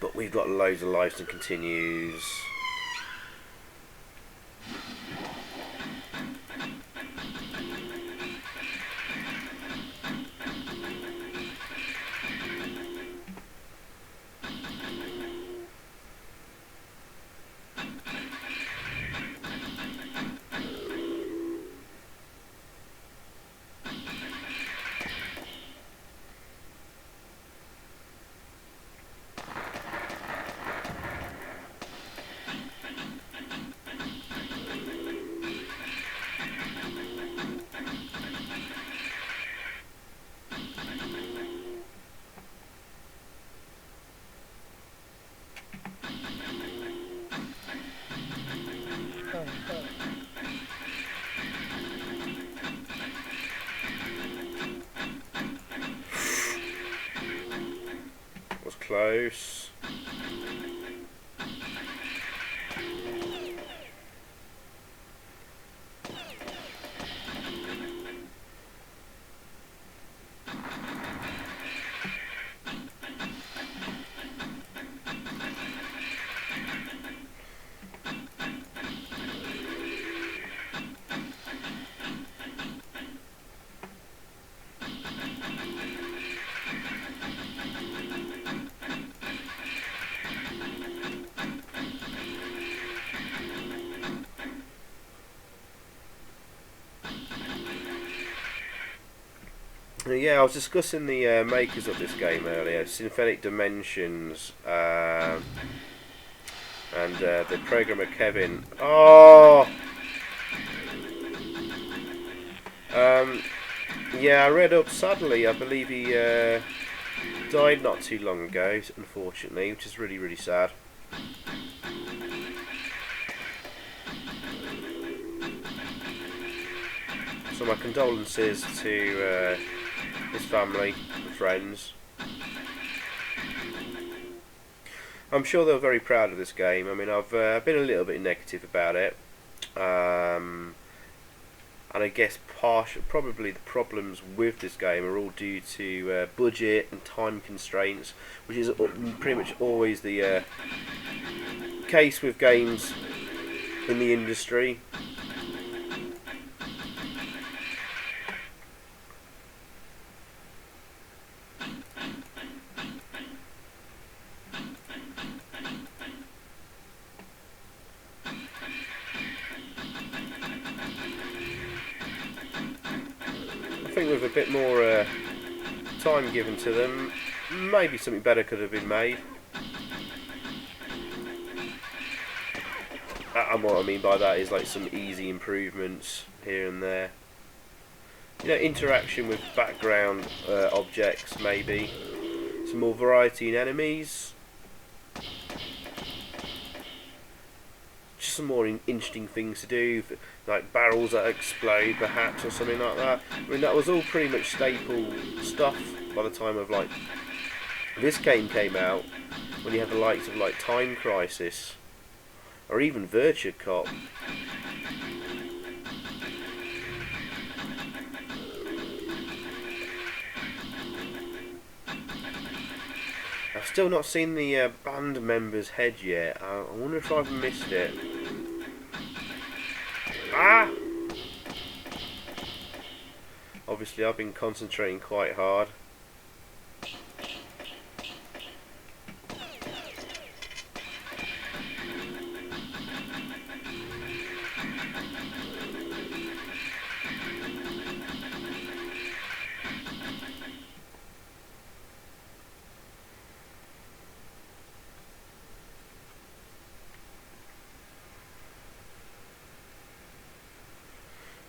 But we've got loads of lives and continues. Was close. Yeah, I was discussing the makers of this game earlier, Synthetic Dimensions, and the programmer Kevin. Oh! Yeah, I read up, sadly, I believe he died not too long ago, unfortunately, which is really, really sad. So my condolences to his family and friends. I'm sure they're very proud of this game. I mean, I've been a little bit negative about it, and I guess probably the problems with this game are all due to budget and time constraints, which is pretty much always the case with games in the industry. think with a bit more time given to them, maybe something better could have been made. And what I mean by that is like some easy improvements here and there. You know, interaction with background objects, maybe. Some more variety in enemies. Just some more interesting things to do, like barrels that explode perhaps, or something like that. I mean, that was all pretty much staple stuff by the time of like this game came out, when you had the likes of like Time Crisis or even Virtua Cop. I've still not seen the band member's head yet. I wonder if I've missed it. Ah! Obviously I've been concentrating quite hard.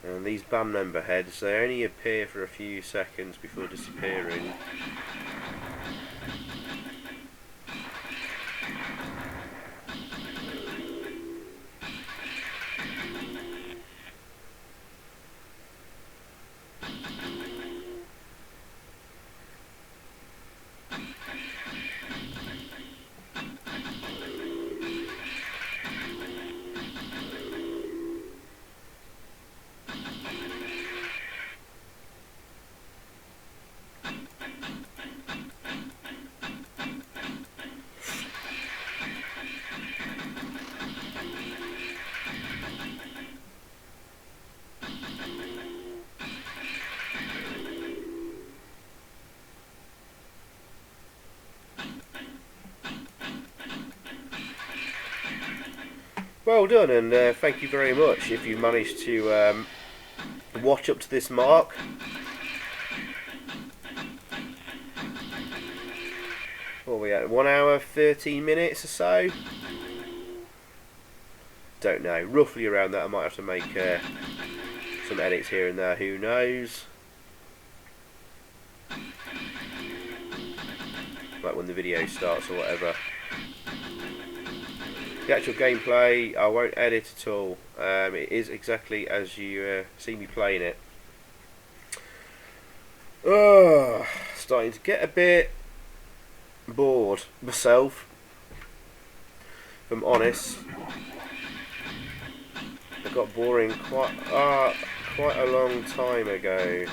And these band member heads, they only appear for a few seconds before disappearing. Well done, and thank you very much if you managed to watch up to this mark. What are we at? 1 hour 13 minutes or so? Don't know, roughly around that. I might have to make some edits here and there, who knows. Like when the video starts or whatever. The actual gameplay, I won't edit at all. It is exactly as you see me playing it. Starting to get a bit bored myself, if I'm honest. It got boring quite a long time ago.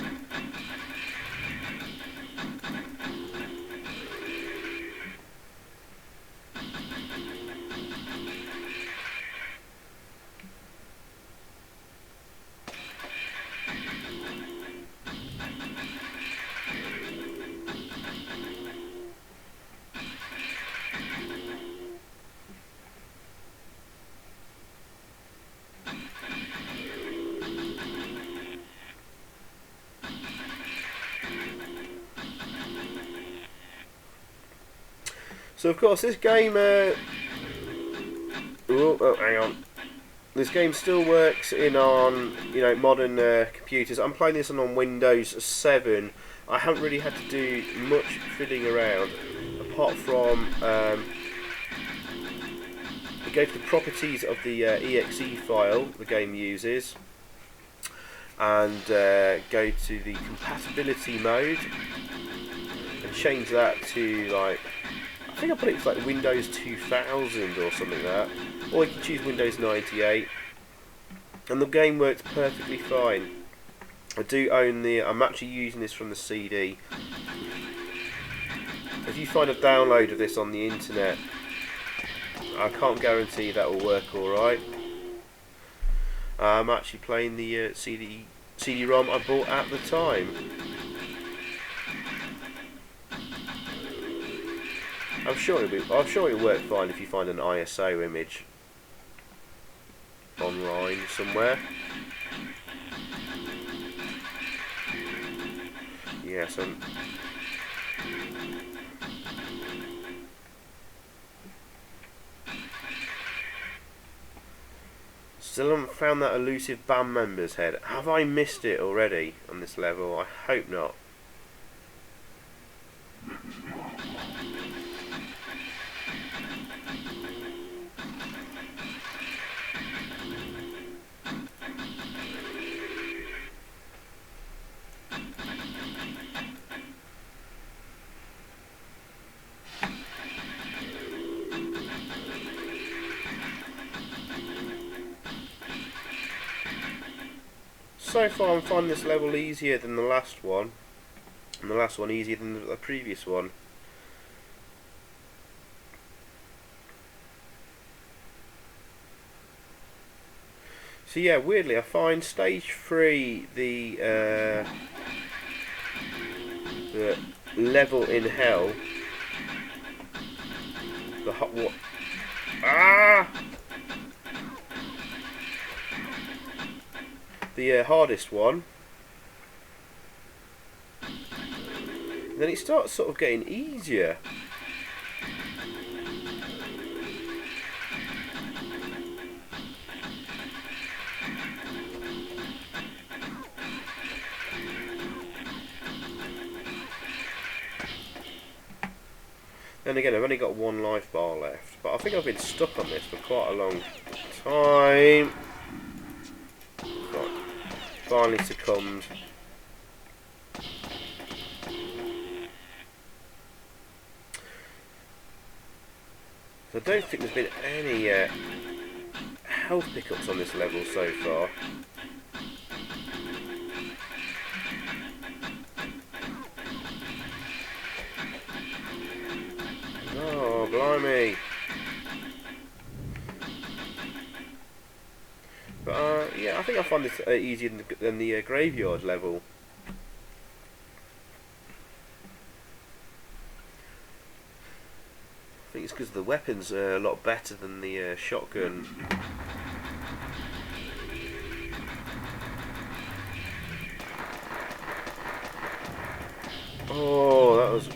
So of course this game, hang on. This game still works on modern computers. I'm playing this on Windows 7. I haven't really had to do much fiddling around, apart from go to the properties of the exe file the game uses, and go to the compatibility mode and change that to like, I think I put it to like Windows 2000 or something like that, or you can choose Windows 98, and the game works perfectly fine. I do own I'm actually using this from the CD. If you find a download of this on the internet, I can't guarantee that will work alright. I'm actually playing the CD-ROM I bought at the time. I'm sure it'll work fine if you find an ISO image online somewhere. Yeah, so still haven't found that elusive band member's head. Have I missed it already on this level? I hope not. So far I'm finding this level easier than the last one, and the last one easier than the previous one. So yeah, weirdly I find stage 3, the level in hell, the hot what? Ah! The hardest one. Then it starts sort of getting easier. Then again, I've only got 1 life bar left, but I think I've been stuck on this for quite a long time. Right. Finally succumbed. So I don't think there's been any health pickups on this level so far. Oh, blimey. But yeah, I think I find this easier than the graveyard level. I think it's because the weapons are a lot better than the shotgun. Oh, that was...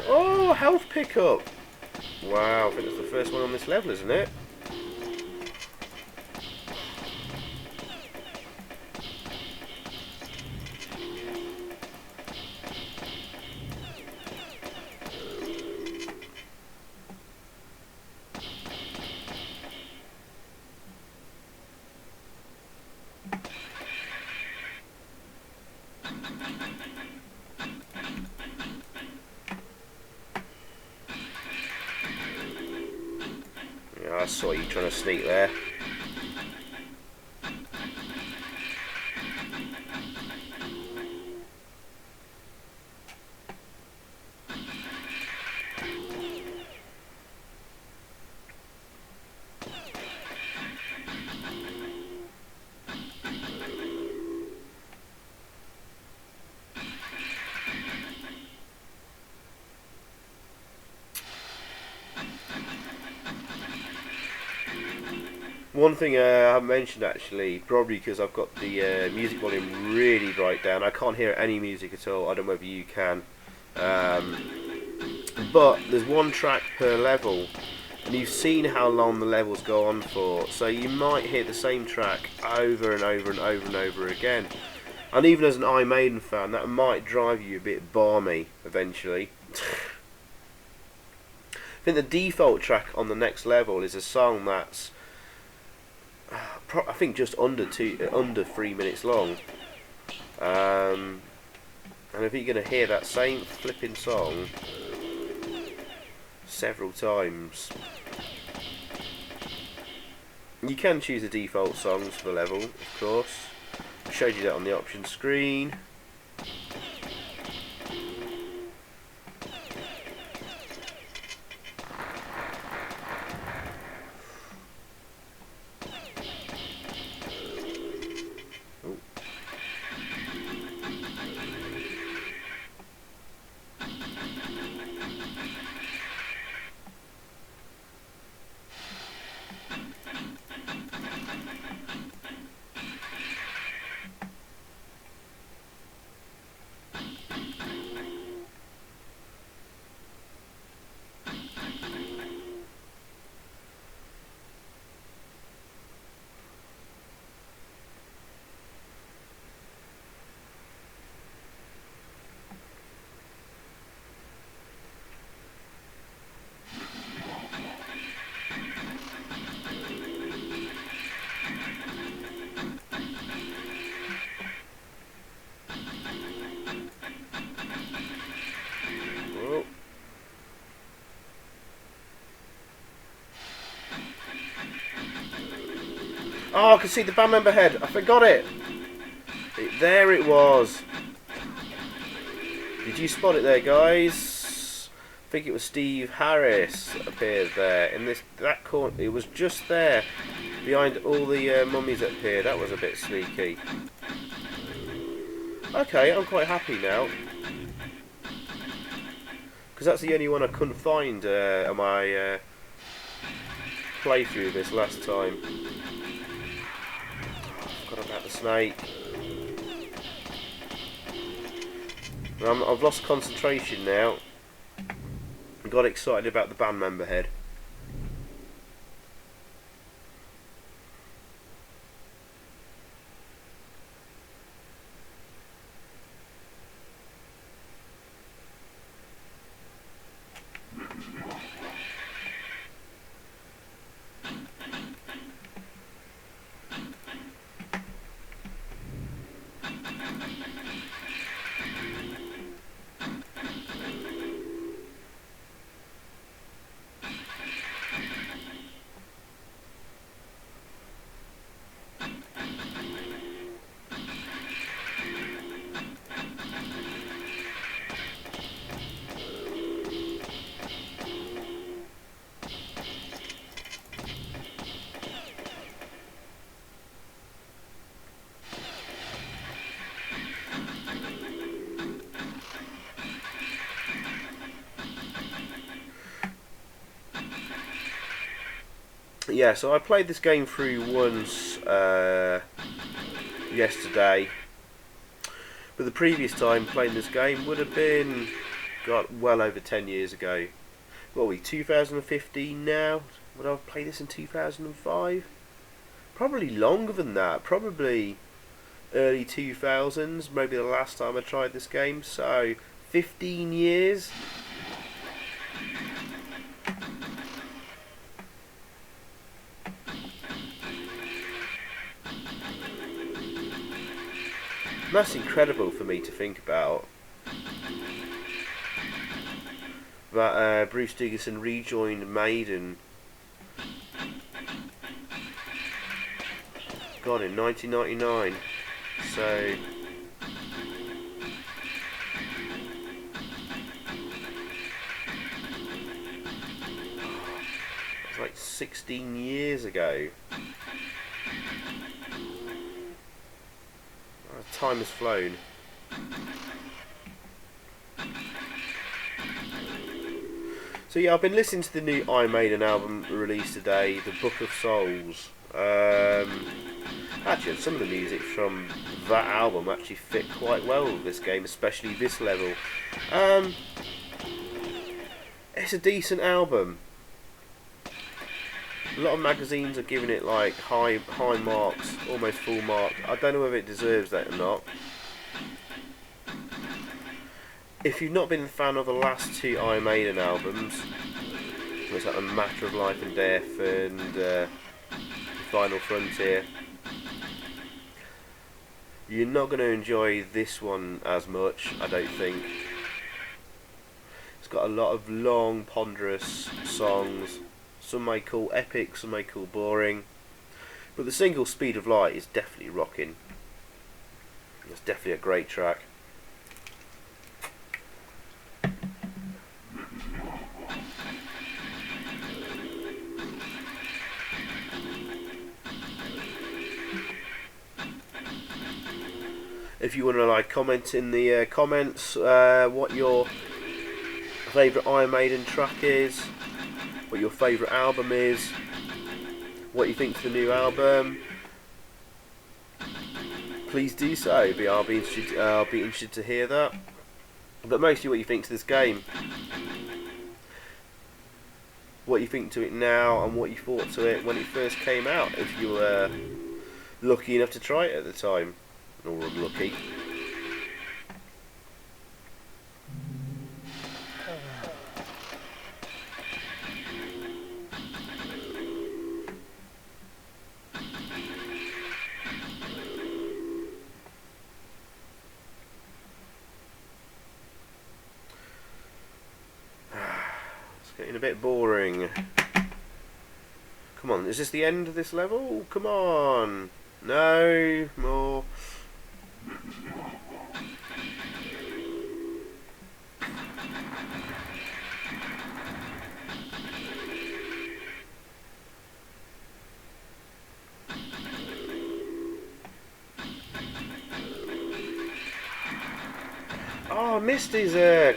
Oh, health pickup! Wow, I think that's the first one on this level, isn't it? I saw you trying to sneak there. One thing I haven't mentioned actually, probably because I've got the music volume really right down. I can't hear any music at all. I don't know whether you can. But there's 1 track per level, and you've seen how long the levels go on for. So you might hear the same track over and over and over and over again. And even as an Iron Maiden fan, that might drive you a bit balmy eventually. I think the default track on the next level is a song that's I think just under 3 minutes long, and if you're going to hear that same flipping song several times, you can choose the default songs for the level, of course. I showed you that on the options screen. Oh, I can see the band member head. I forgot it. There it was. Did you spot it there, guys? I think it was Steve Harris that appeared there in that corner. It was just there, behind all the mummies that appeared. That was a bit sneaky. Okay, I'm quite happy now, because that's the only one I couldn't find on my playthrough this last time. Forgot about the snake. I've lost concentration now. I got excited about the band member head. Yeah, so I played this game through once yesterday, but the previous time playing this game would have been, God, well over 10 years ago. What are we, 2015 now? Would I have played this in 2005? Probably longer than that, probably early 2000s, maybe the last time I tried this game, so 15 years. That's incredible for me to think about. That Bruce Dickinson rejoined Maiden. God, in 1999. So it's like 16 years ago. Time has flown. So yeah, I've been listening to the new Iron Maiden album released today, The Book of Souls. Actually, some of the music from that album actually fit quite well with this game, especially this level. It's a decent album. A lot of magazines are giving it like high marks, almost full marks. I don't know whether it deserves that or not. If you've not been a fan of the last two Iron Maiden albums, it's like A Matter of Life and Death and Final Frontier, you're not going to enjoy this one as much, I don't think. It's got a lot of long, ponderous songs. Some may call epic, some may call boring. But the single Speed of Light is definitely rocking. It's definitely a great track. If you want to like comment in the comments what your favourite Iron Maiden track is, what your favourite album is, what you think of the new album, please do so. I'll be interested to hear that. But mostly what you think to this game, what you think to it now, and what you thought to it when it first came out, if you were lucky enough to try it at the time, or unlucky. It's getting a bit boring. Come on, is this the end of this level? Come on. No, more. Oh, I missed his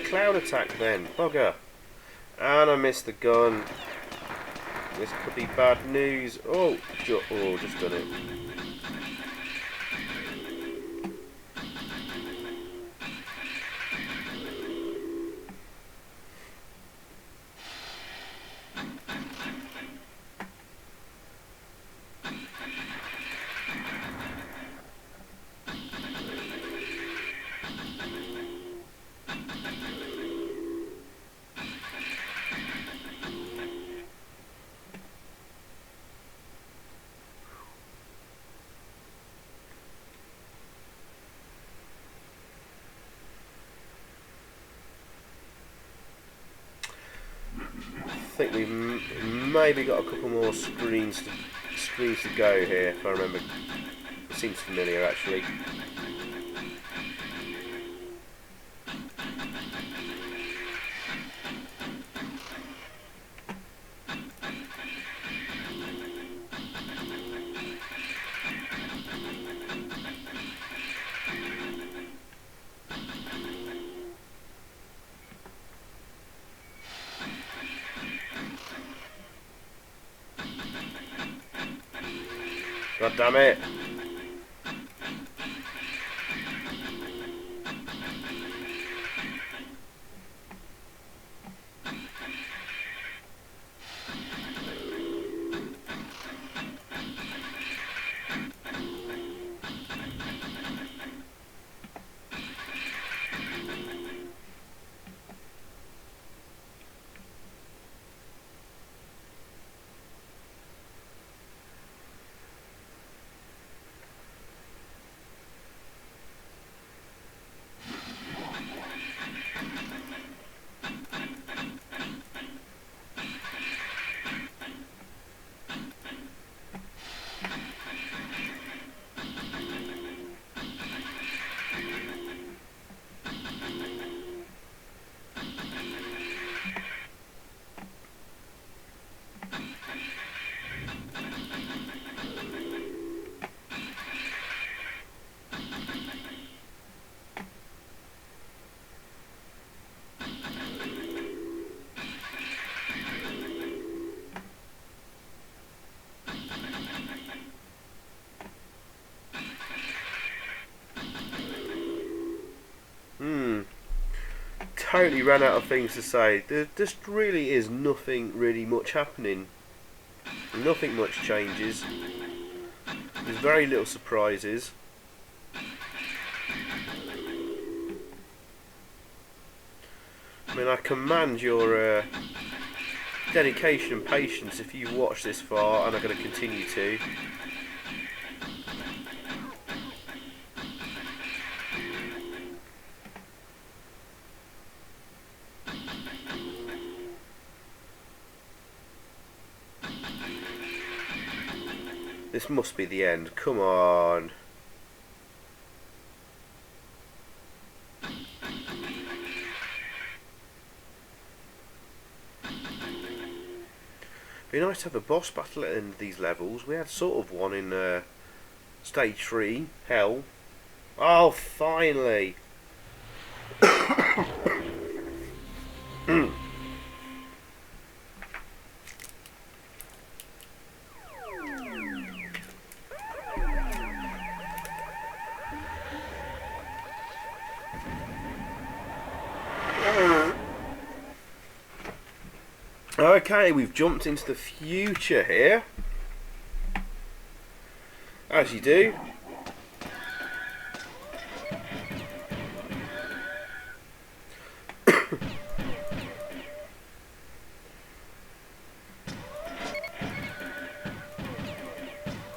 cloud attack then. Bugger. And I missed the gun. This could be bad news. Oh, just done it. I think we've maybe got a couple more screens to go here, if I remember. It seems familiar, actually. God damn it! Totally ran out of things to say. There just really is nothing really much happening. Nothing much changes. There's very little surprises. I mean, I commend your dedication and patience if you've watched this far and are going to continue to. This must be the end. Come on. Be nice to have a boss battle at the end of these levels. We had sort of one in stage 3, Hell. Oh, finally. Okay, we've jumped into the future here, as you do.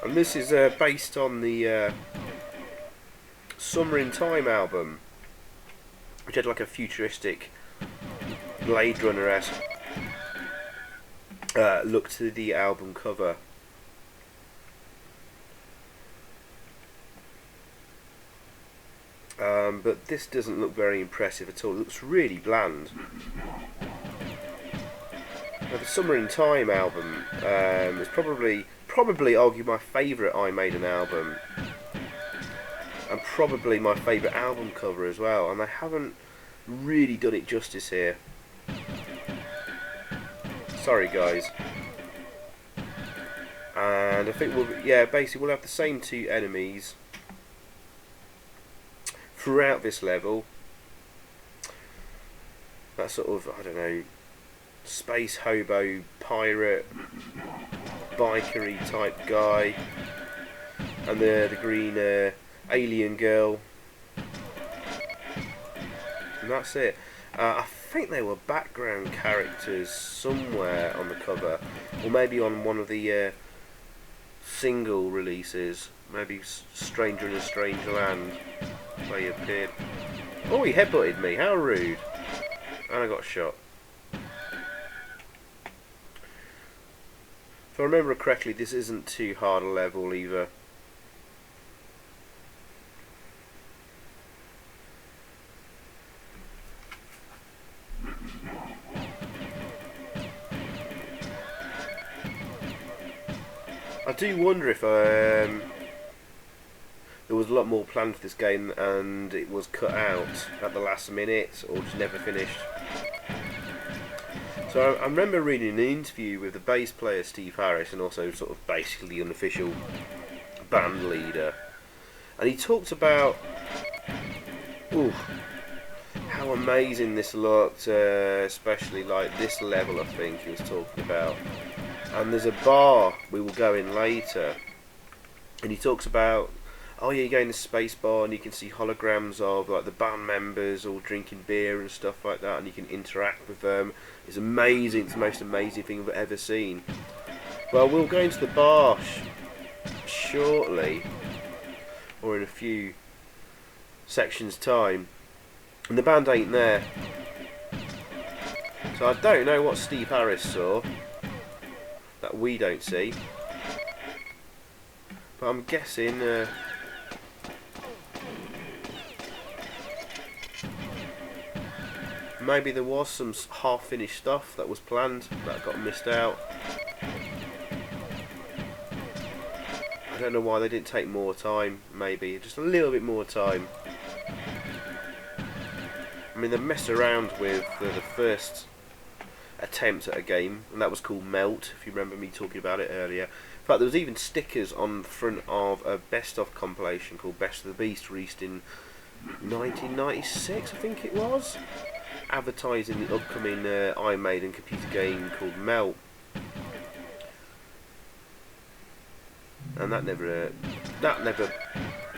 And this is based on the Summer in Time album, which had like a futuristic Blade Runner-esque look to the album cover. But this doesn't look very impressive at all. It looks really bland. Now, the Summer in Time album is probably argue my favourite Iron Maiden album, and probably my favourite album cover as well. And they haven't really done it justice here. Sorry, guys. And I think basically we'll have the same two enemies throughout this level. That sort of, I don't know, space hobo, pirate, bikery type guy, and the green alien girl, and that's it. I think they were background characters somewhere on the cover, or maybe on one of the single releases, maybe Stranger in a Strange Land. They appeared. Oh, he headbutted me, how rude. And I got shot. If I remember correctly, this isn't too hard a level either. I do wonder if there was a lot more planned for this game and it was cut out at the last minute or just never finished. So I remember reading an interview with the bass player Steve Harris, and also sort of basically the unofficial band leader, and he talked about how amazing this looked, especially like this level I think he was talking about. And there's a bar we will go in later, and he talks about, oh yeah, you go in the space bar and you can see holograms of like the band members all drinking beer and stuff like that, and you can interact with them. It's amazing. It's the most amazing thing I've ever seen. Well, we'll go into the bar shortly, or in a few sections time, and the band ain't there. So I don't know what Steve Harris saw that we don't see, but I'm guessing maybe there was some half-finished stuff that was planned that got missed out. I don't know why they didn't take more time, maybe just a little bit more time. I mean, they messed around with the first attempt at a game, and that was called Melt, if you remember me talking about it earlier. In fact, there was even stickers on the front of a best-of compilation called Best of the Beast, released in 1996, I think it was, advertising the upcoming Iron Maiden computer game called Melt. And that never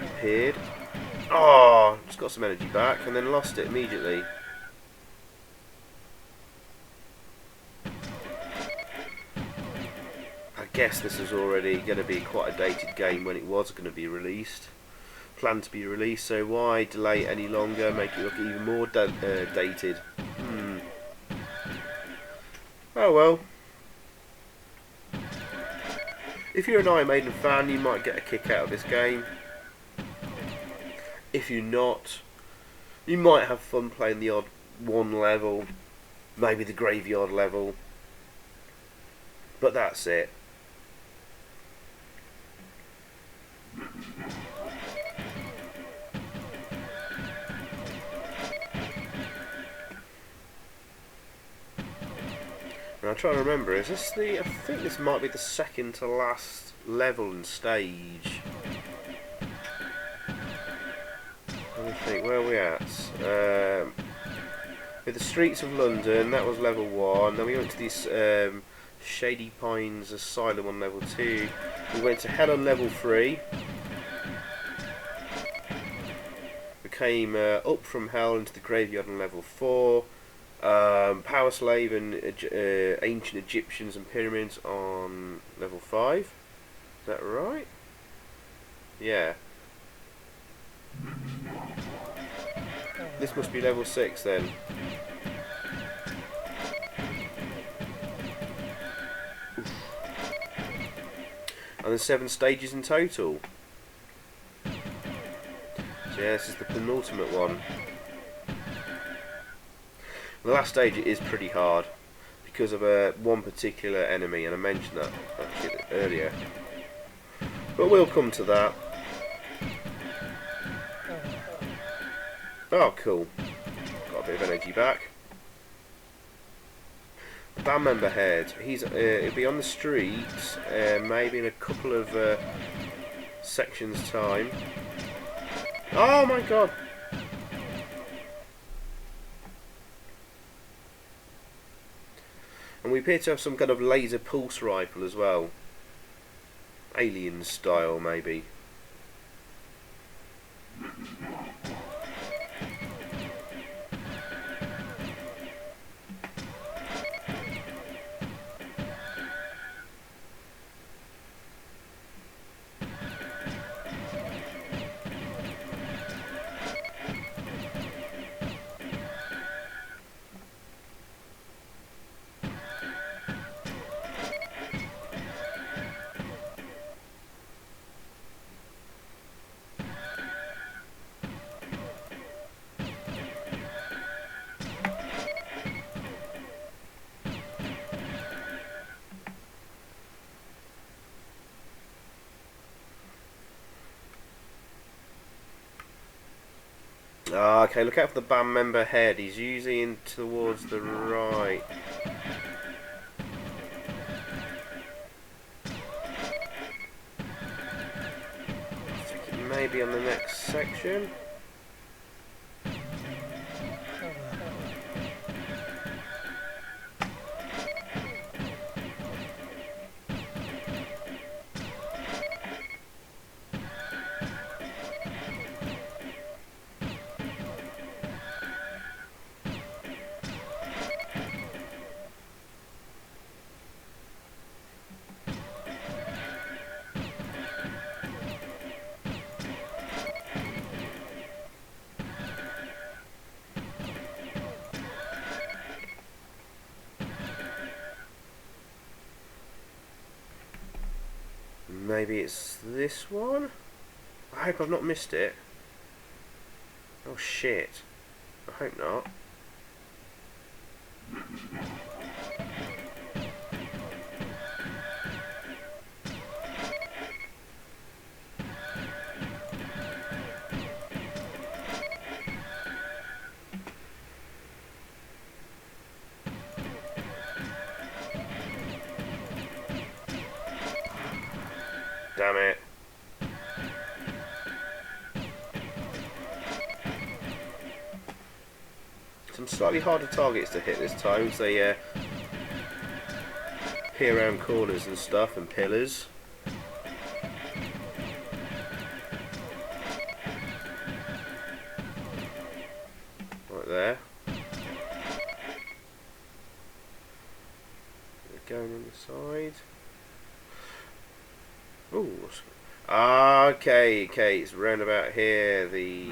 appeared. Oh, just got some energy back and then lost it immediately. I guess this was already going to be quite a dated game when it was going to be released, planned to be released, so why delay it any longer, make it look even more dated? Oh well. If you're an Iron Maiden fan, you might get a kick out of this game. If you're not, you might have fun playing the odd one level, maybe the graveyard level, but that's it. And I'm trying to remember, is this I think this might be the second to last level and stage. Let me think, where are we at? With the streets of London, that was level 1. Then we went to this Shady Pines Asylum on level 2. We went to Hell on level 3. We came up from Hell into the Graveyard on level 4. Power Slave and Ancient Egyptians and Pyramids on level 5. Is that right? Yeah. This must be level 6 then. And there's 7 stages in total. So yeah, this is the penultimate one. The last stage is pretty hard because of one particular enemy, and I mentioned that actually earlier. But we'll come to that. Oh, cool. Got a bit of energy back. The band member head. He'll be on the streets, maybe in a couple of sections' time. Oh my god! And we appear to have some kind of laser pulse rifle as well. Alien style, maybe. Ah, okay, look out for the band member head. He's usually in towards the right. I think it may be on the next section. Maybe it's this one? I hope I've not missed it. Oh shit. I hope not. Damn it. Some slightly harder targets to hit this time, so they peer around corners and stuff and pillars. Right there. Going on the side. Ooh. Okay, it's round about here. The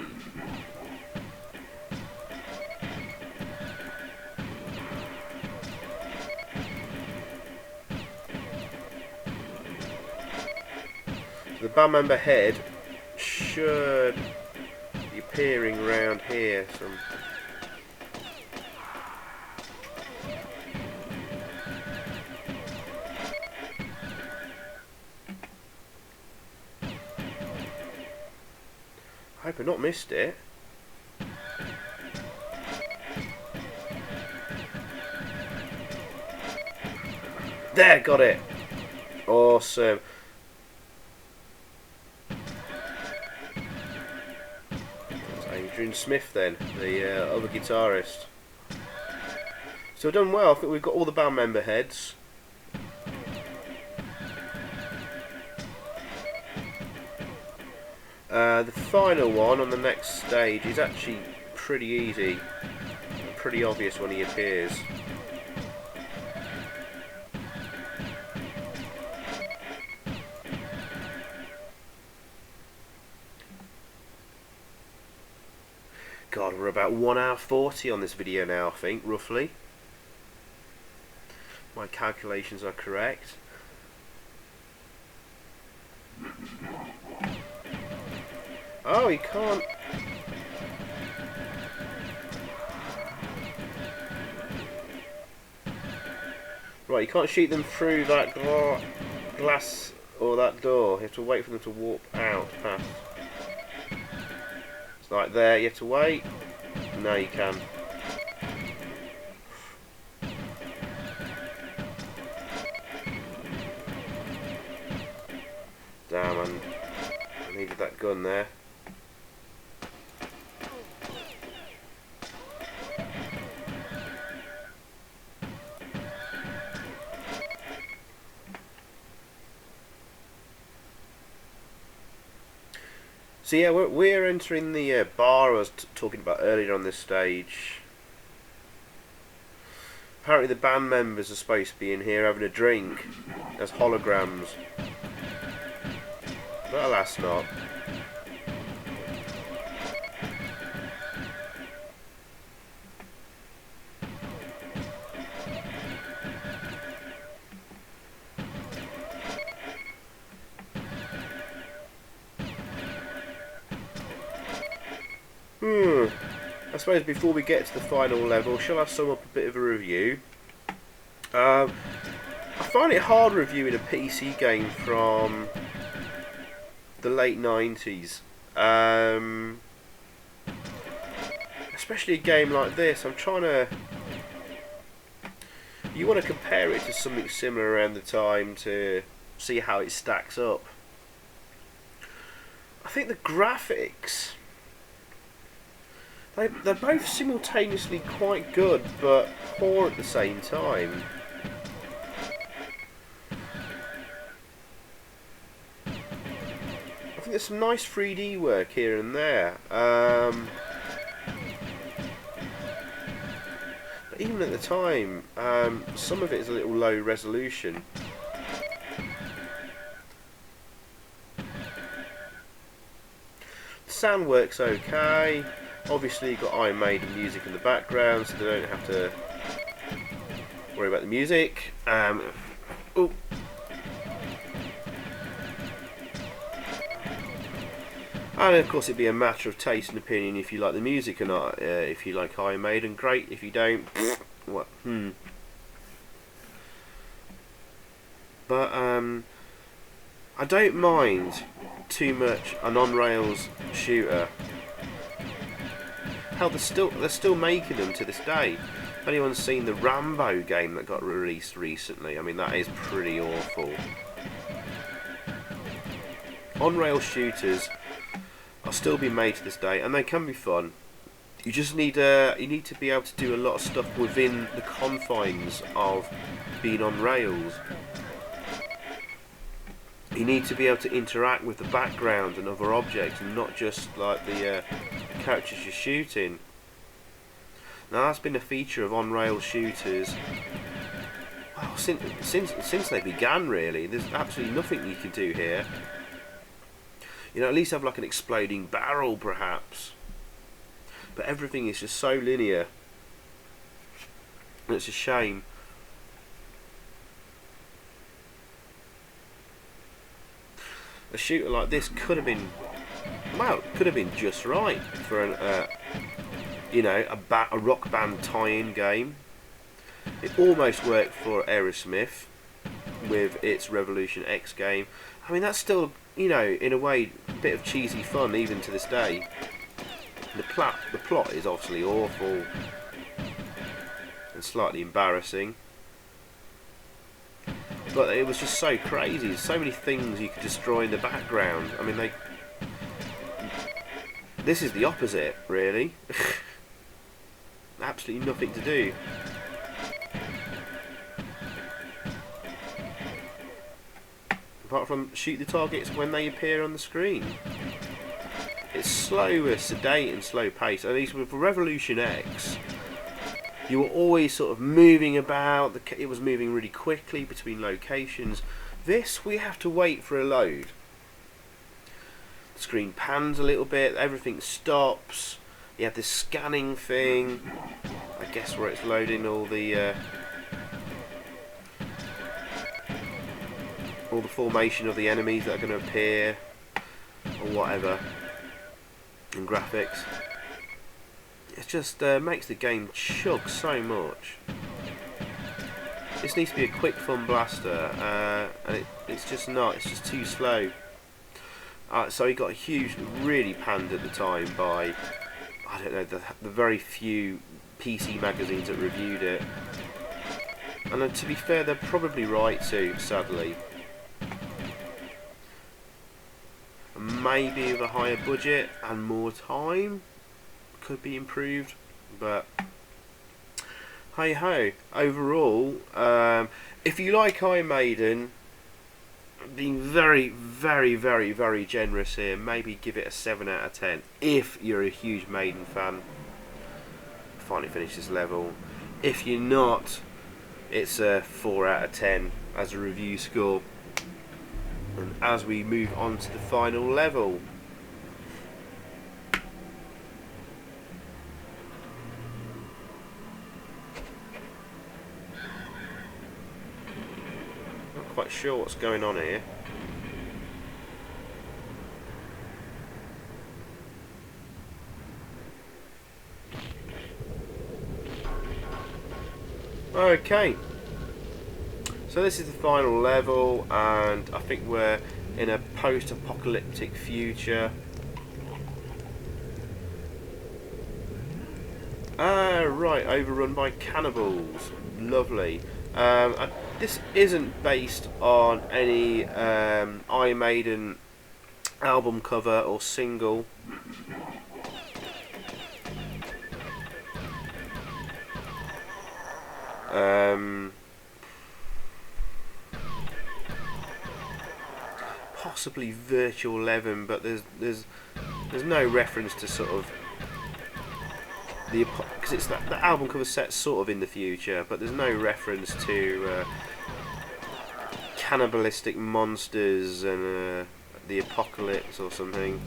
band member head should be appearing around here. I hope I've not missed it. There, got it. Awesome. That's Adrian Smith then, the other guitarist. So we've done well. I think we've got all the band member heads. The final one on the next stage is actually pretty easy, pretty obvious when he appears. God, we're about 1 hour 40 on this video now, I think, roughly. My calculations are correct. Oh, he can't. Right, you can't shoot them through that glass or that door. You have to wait for them to warp out past. It's like there, you have to wait. No, you can. Damn, I needed that gun there. So yeah, we're entering the bar I was talking about earlier on this stage. Apparently the band members are supposed to be in here having a drink as holograms. But alas not. I suppose before we get to the final level, shall I sum up a bit of a review? I find it hard reviewing a PC game from the late 90s. Especially a game like this. I'm trying to... You want to compare it to something similar around the time to see how it stacks up. I think the graphics... They're both simultaneously quite good, but poor at the same time. I think there's some nice 3D work here and there. But even at the time, some of it is a little low resolution. The sound works okay. Obviously you've got Iron Maiden music in the background, so they don't have to worry about the music. Oh. And of course it'd be a matter of taste and opinion if you like the music or not. If you like Iron Maiden, great. If you don't, what? But I don't mind too much an on-rails shooter. Hell, they're still making them to this day. If anyone's seen the Rambo game that got released recently, I mean that is pretty awful. On-rail shooters are still being made to this day, and they can be fun. You just need you need to be able to do a lot of stuff within the confines of being on rails. You need to be able to interact with the background and other objects, and not just like the characters you're shooting. Now that's been a feature of on-rail shooters. Well, since they began, really. There's absolutely nothing you can do here. You know, at least have like an exploding barrel, perhaps. But everything is just so linear, and it's a shame. A shooter like this could have been, well, could have been just right for an, you know, a rock band tie-in game. It almost worked for Aerosmith with its Revolution X game. I mean, that's still, you know, in a way, a bit of cheesy fun even to this day. The plot is obviously awful and slightly embarrassing. But it was just so crazy. There's so many things you could destroy in the background. I mean, this is the opposite, really. Absolutely nothing to do. Apart from shoot the targets when they appear on the screen. It's slower, sedate and slow paced. At least with Revolution X, you were always sort of moving about. It was moving really quickly between locations. This, we have to wait for a load. The screen pans a little bit, everything stops. You have this scanning thing, I guess, where it's loading all the formation of the enemies that are going to appear, or whatever. and graphics. It just makes the game chug so much. This needs to be a quick fun blaster, and it's just not. It's just too slow. So he got a huge, really panned at the time by, I don't know, the very few PC magazines that reviewed it. And to be fair, they're probably right too, sadly. Maybe with a higher budget and more time could be improved, but hey ho. Overall, if you like Iron Maiden, being very, very, very, very generous here, maybe give it a 7 out of 10 if you're a huge Maiden fan. Finally finished this level. If you're not, it's a 4 out of 10 as a review score. And as we move on to the final level, not quite sure what's going on here. Okay, so this is the final level, and I think we're in a post-apocalyptic future. Right, overrun by cannibals. Lovely. This isn't based on any Iron Maiden album cover or single. Possibly Virtual 11, but there's no reference to sort of the, because it's the album cover set sort of in the future, but there's no reference to cannibalistic monsters and the apocalypse or something.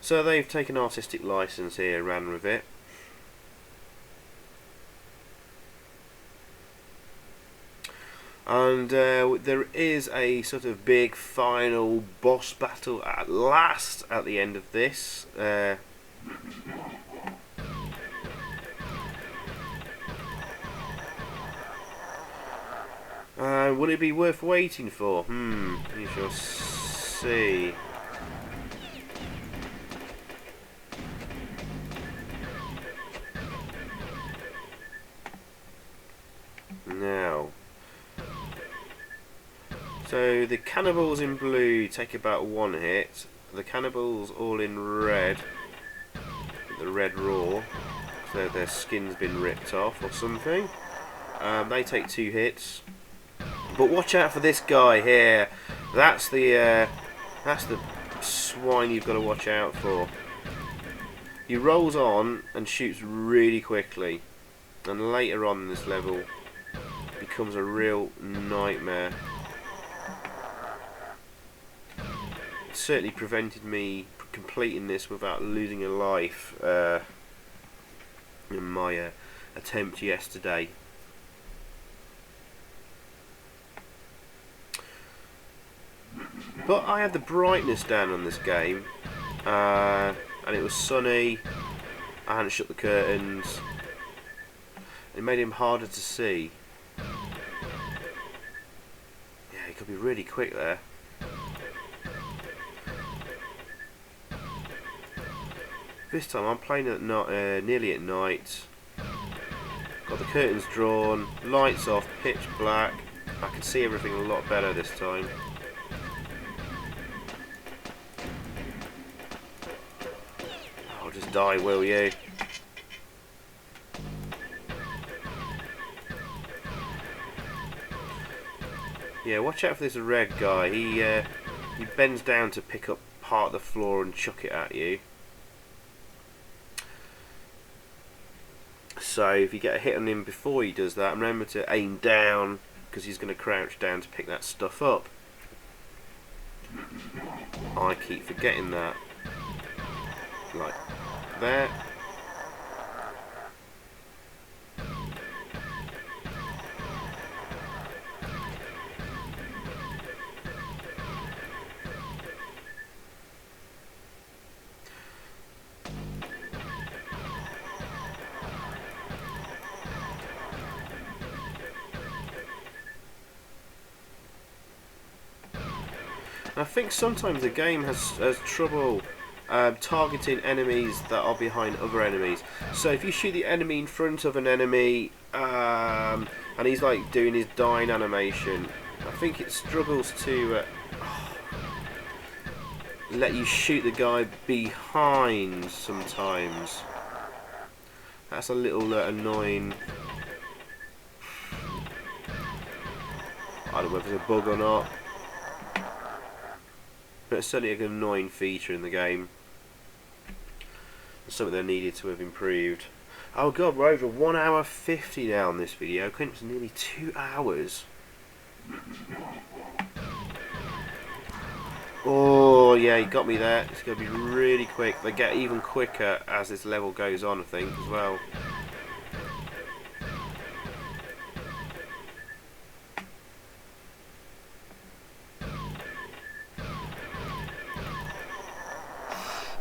So they've taken artistic license here, ran with it. And there is a sort of big final boss battle at last at the end of this. Would it be worth waiting for? You shall see. Now, so the cannibals in blue take about 1 hit. The cannibals all in red, the red raw, so their skin's been ripped off or something. They take 2 hits. But watch out for this guy here. That's the swine you've got to watch out for. He rolls on and shoots really quickly, and later on in this level becomes a real nightmare. It certainly prevented me completing this without losing a life in my attempt yesterday. But I had the brightness down on this game, and it was sunny. I hadn't shut the curtains. It made him harder to see. Yeah, he could be really quick there. This time I'm playing at nearly at night. Got the curtains drawn, lights off, pitch black. I can see everything a lot better this time. Oh, just die, will you? Yeah, watch out for this red guy. He bends down to pick up part of the floor and chuck it at you. So if you get a hit on him before he does that, remember to aim down, because he's going to crouch down to pick that stuff up. I keep forgetting that. Like that. I think sometimes the game has trouble targeting enemies that are behind other enemies. So if you shoot the enemy in front of an enemy and he's like doing his dying animation, I think it struggles to let you shoot the guy behind sometimes. That's a little annoying. I don't know if it's a bug or not, but it's certainly an annoying feature in the game. It's something they needed to have improved. Oh god, we're over 1 hour 50 now on this video. It was nearly 2 hours. Oh yeah, he got me there. It's going to be really quick. They get even quicker as this level goes on, I think, as well.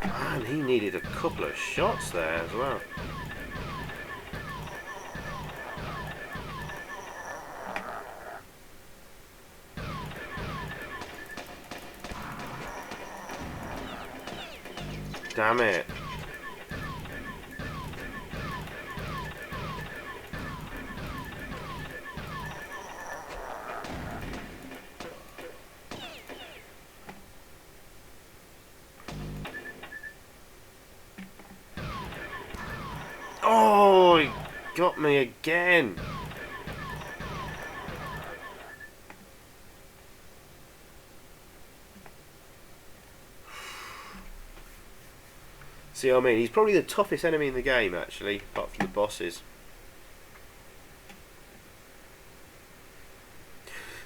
Man, he needed a couple of shots there as well. Damn it. Oh, he got me again. See what I mean? He's probably the toughest enemy in the game, actually, apart from the bosses.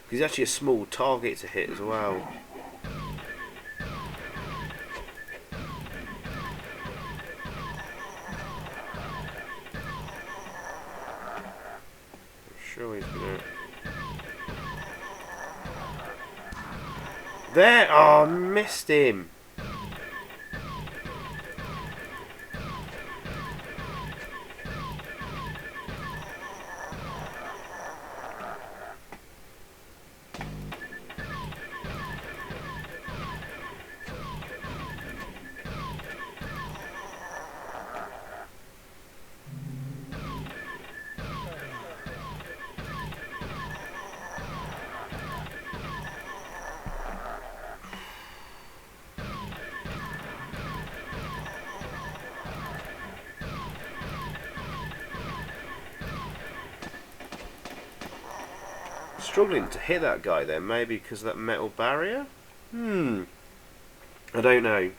He's actually a small target to hit as well. I'm sure he's gonna... There! Oh, I missed him! Struggling to hit that guy then, maybe because of that metal barrier? I don't know.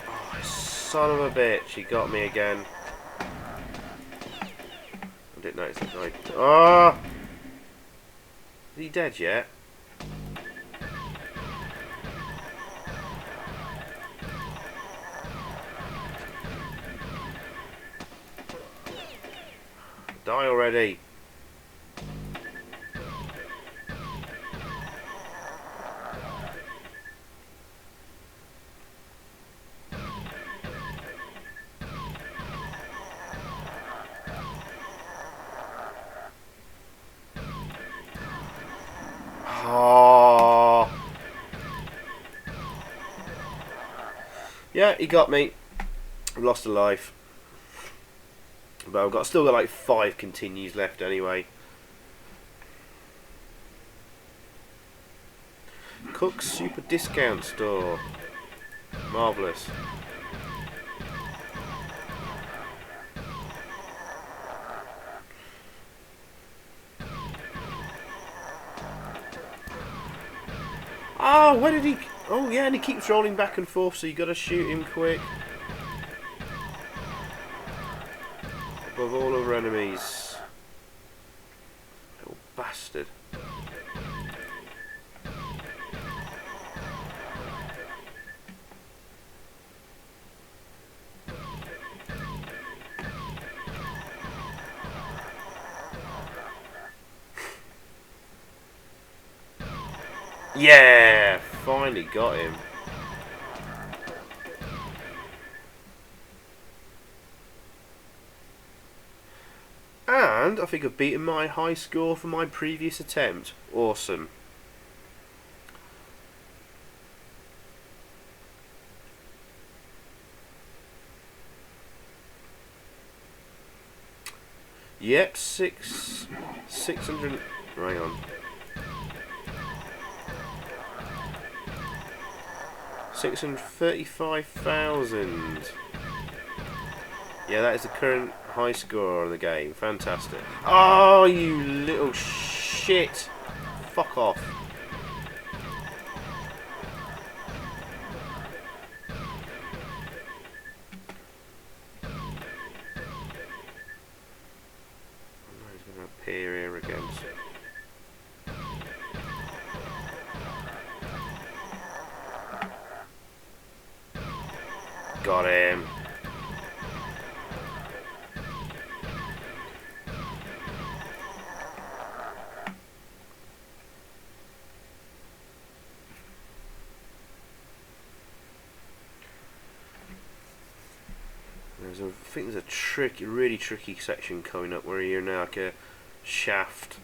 Oh, son of a bitch, he got me again. I didn't notice that guy. Oh! Is he dead yet? Die already! Oh. Yeah, he got me. I've lost a life. But still got like 5 continues left anyway. Cook's Super Discount Store. Marvellous. Oh, where did he... Oh yeah, and he keeps rolling back and forth, so you got to shoot him quick. Above all other enemies. Little bastard. Yeah, finally got him. And I think I've beaten my high score for my previous attempt. Awesome. Yep, 600. Hang on. 635,000. Yeah, that is the current high score of the game. Fantastic. Oh, you little shit! Fuck off. He's going to appear here again. Got him. I think there's a really tricky section coming up where you're now like a shaft,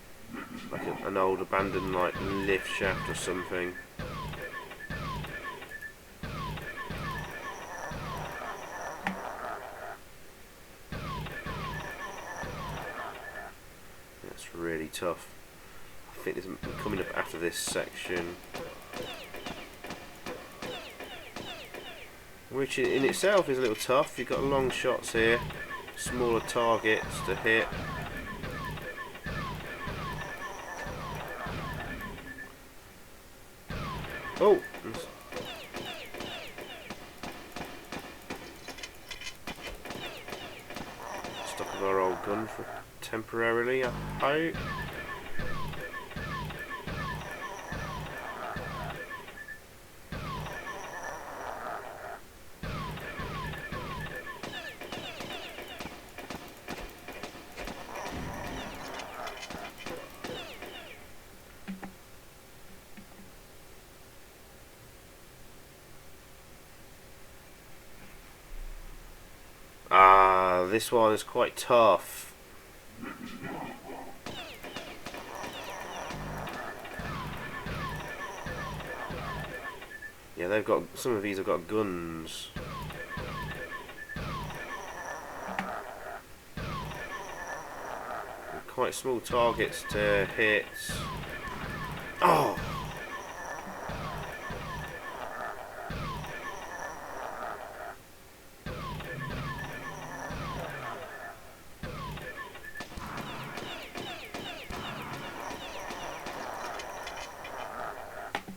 like an old abandoned like lift shaft or something. That's really tough. I think there's coming up after this section, which in itself is a little tough. You've got long shots here, smaller targets to hit. Oh! Stuck with our old gun for temporarily, I hope. This one is quite tough. Yeah, they've got, some of these have got guns. Quite small targets to hit. Oh!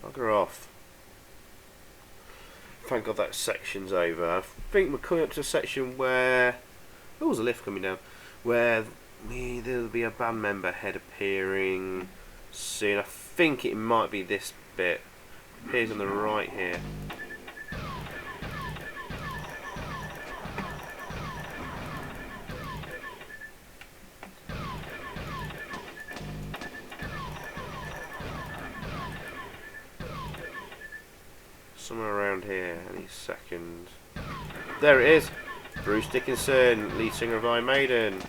Bugger off. Thank God that section's over. I think we're coming up to a section where... Oh, there's a lift coming down. Where there'll be a band member head appearing soon. I think it might be this bit. It appears on the right here. Somewhere around here, any second. There it is! Bruce Dickinson, lead singer of Iron Maiden.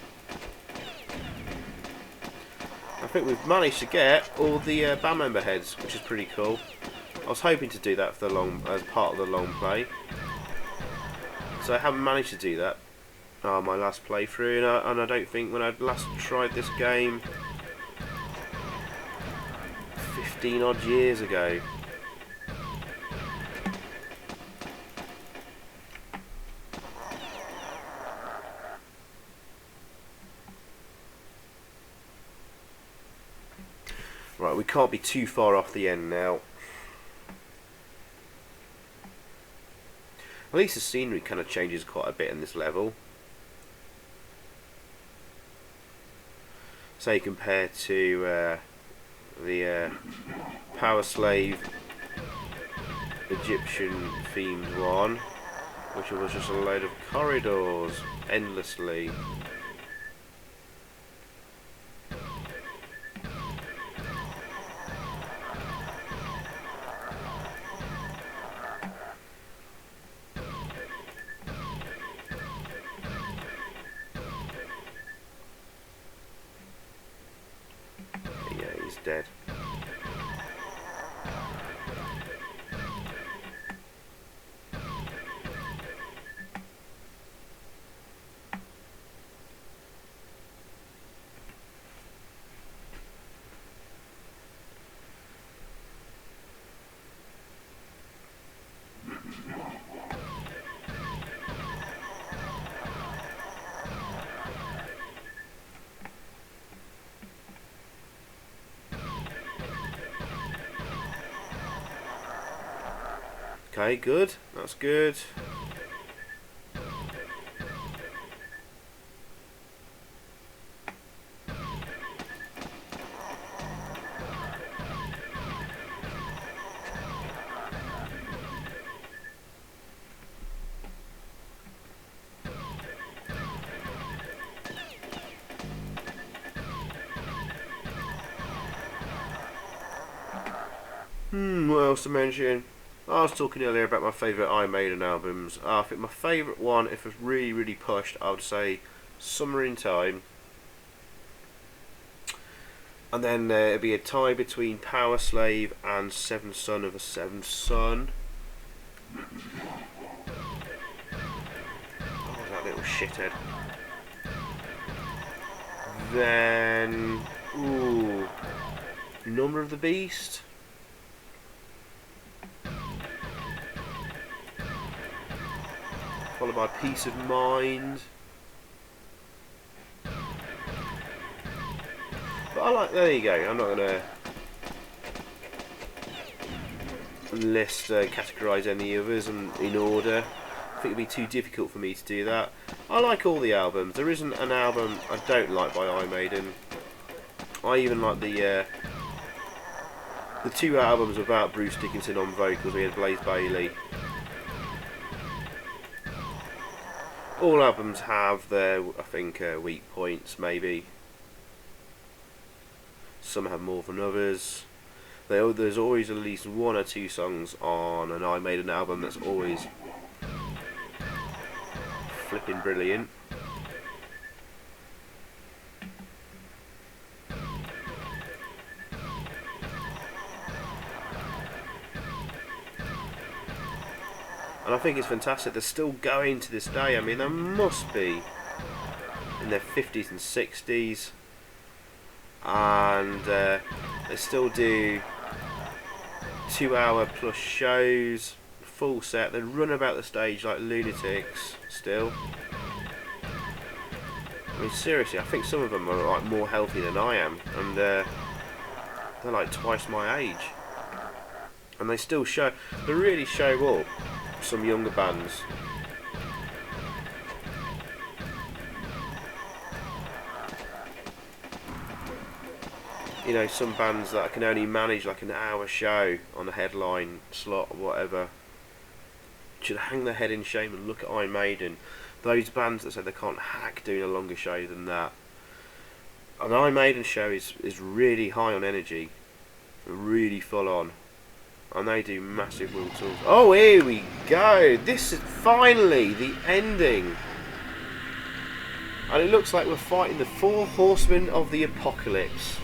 I think we've managed to get all the band member heads, which is pretty cool. I was hoping to do that for the as part of the long play, so I haven't managed to do that. My last playthrough, and I don't think when I last tried this game 15 odd years ago. Right, we can't be too far off the end now. At least the scenery kind of changes quite a bit in this level. Say compared to the Power Slave Egyptian themed one, which was just a load of corridors endlessly. dead. Okay, good. That's good. What else to mention? I was talking earlier about my favourite Iron Maiden albums. I think my favourite one, if it's really, really pushed, I would say Summer in Time. And then it'd be a tie between Power Slave and Seventh Son of a Seventh Son. Oh, that little shithead. Then, ooh, Number of the Beast. Followed by Peace of Mind. But I like, there you go, I'm not going to list, categorise any others in order. I think it'd be too difficult for me to do that. I like all the albums. There isn't an album I don't like by Iron Maiden. I even like the 2 albums without Bruce Dickinson on vocals. We had Blaze Bayley. All albums have their, I think, weak points, maybe. Some have more than others. There's always at least 1 or 2 songs on an Iron Maiden album that's always flipping brilliant. And I think it's fantastic. They're still going to this day. I mean, they must be in their 50s and 60s. And they still do 2-hour plus shows, full set. They run about the stage like lunatics still. I mean, seriously, I think some of them are like more healthy than I am. And they're like twice my age. And they still show, they really show up some younger bands. You know, some bands that can only manage like an hour show on a headline slot or whatever should hang their head in shame and look at Iron Maiden. Those bands that say they can't hack doing a longer show than that. An Iron Maiden show is really high on energy, really full on. And they do massive world tours. Oh, here we go. This is finally the ending. And it looks like we're fighting the 4 Horsemen of the Apocalypse.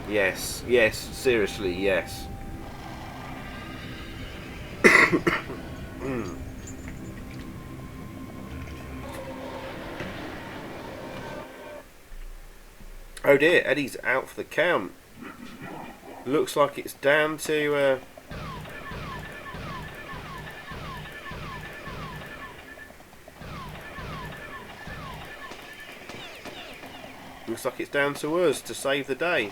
Yes, yes, seriously, yes. Oh dear, Eddie's out for the count. Looks like it's down to looks like it's down to us to save the day.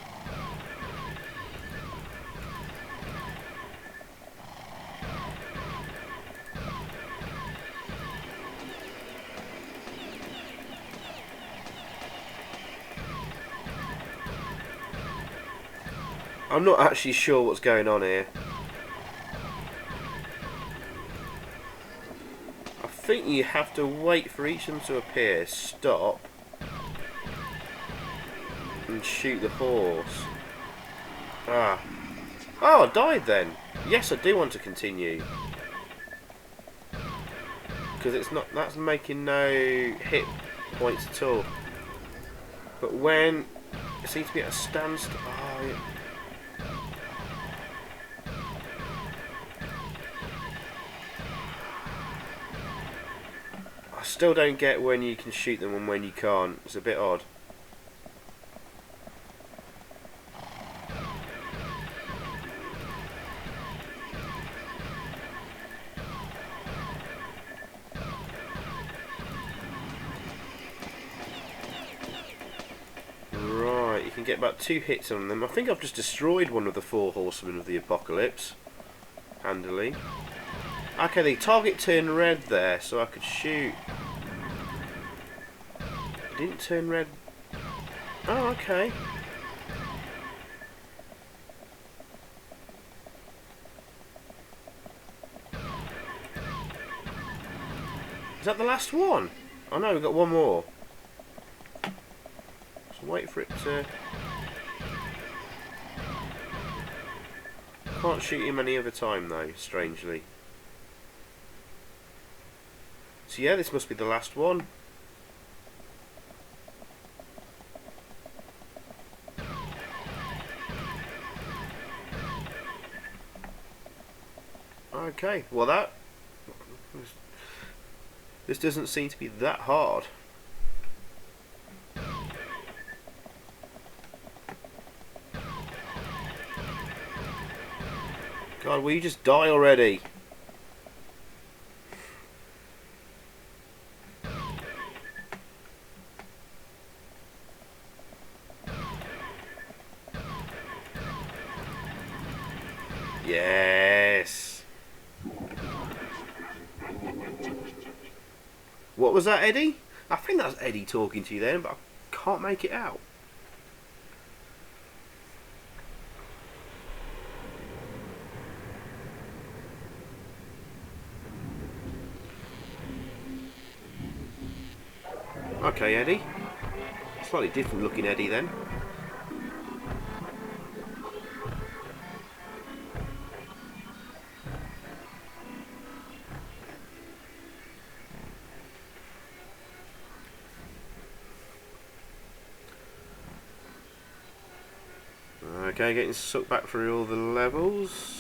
I'm not actually sure what's going on here. I think you have to wait for each of them to appear, stop, and shoot the horse. Ah. Oh, I died then. Yes, I do want to continue. Because it's not, that's making no hit points at all. But when it seems to be at a standstill. Oh Right. I still don't get when you can shoot them and when you can't. It's a bit odd. Right, you can get about 2 hits on them. I think I've just destroyed one of the 4 Horsemen of the Apocalypse. Handily. Okay, the target turned red there, so I could shoot. It didn't turn red. Oh, okay. Is that the last one? Oh no, we've got one more. So wait for it to... Can't shoot him any other time though, strangely. So yeah, this must be the last one. Okay, well this doesn't seem to be that hard. God, will you just die already? Yes. What was that, Eddie? I think that was Eddie talking to you then, but I can't make it out. Okay, Eddie. Slightly different looking Eddie then. Okay, getting sucked back through all the levels.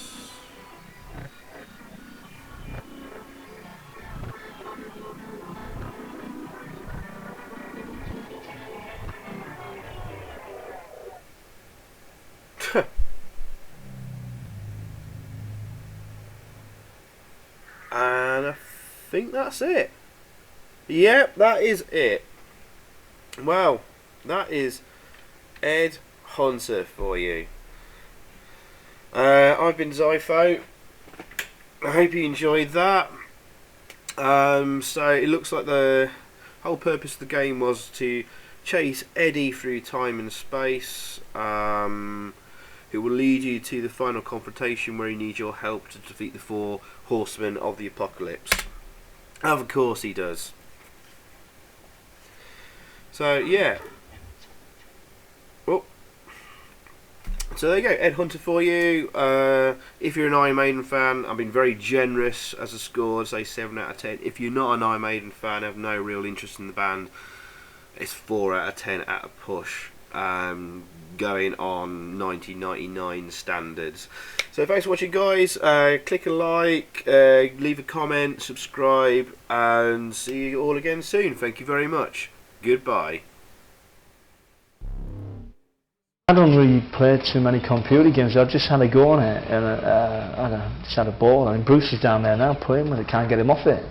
And I think that's it. Yep, that is it. Well, that is Ed Hunter for you. I've been Zypho. I hope you enjoyed that. So it looks like the whole purpose of the game was to chase Eddie through time and space, who will lead you to the final confrontation where he needs your help to defeat the 4 Horsemen of the Apocalypse. Of course he does. So yeah. Oh. So there you go, Ed Hunter for you. If you're an Iron Maiden fan, I've been very generous as a score, say 7 out of 10. If you're not an Iron Maiden fan, have no real interest in the band, it's 4 out of 10 at a push. Going on 1999 standards. So thanks for watching, guys. Click a like, leave a comment, subscribe, and see you all again soon. Thank you very much. Goodbye. I don't really play too many computer games. I've just had a go on it, and I just had a ball. I mean, Bruce is down there now playing with it. Can't get him off it.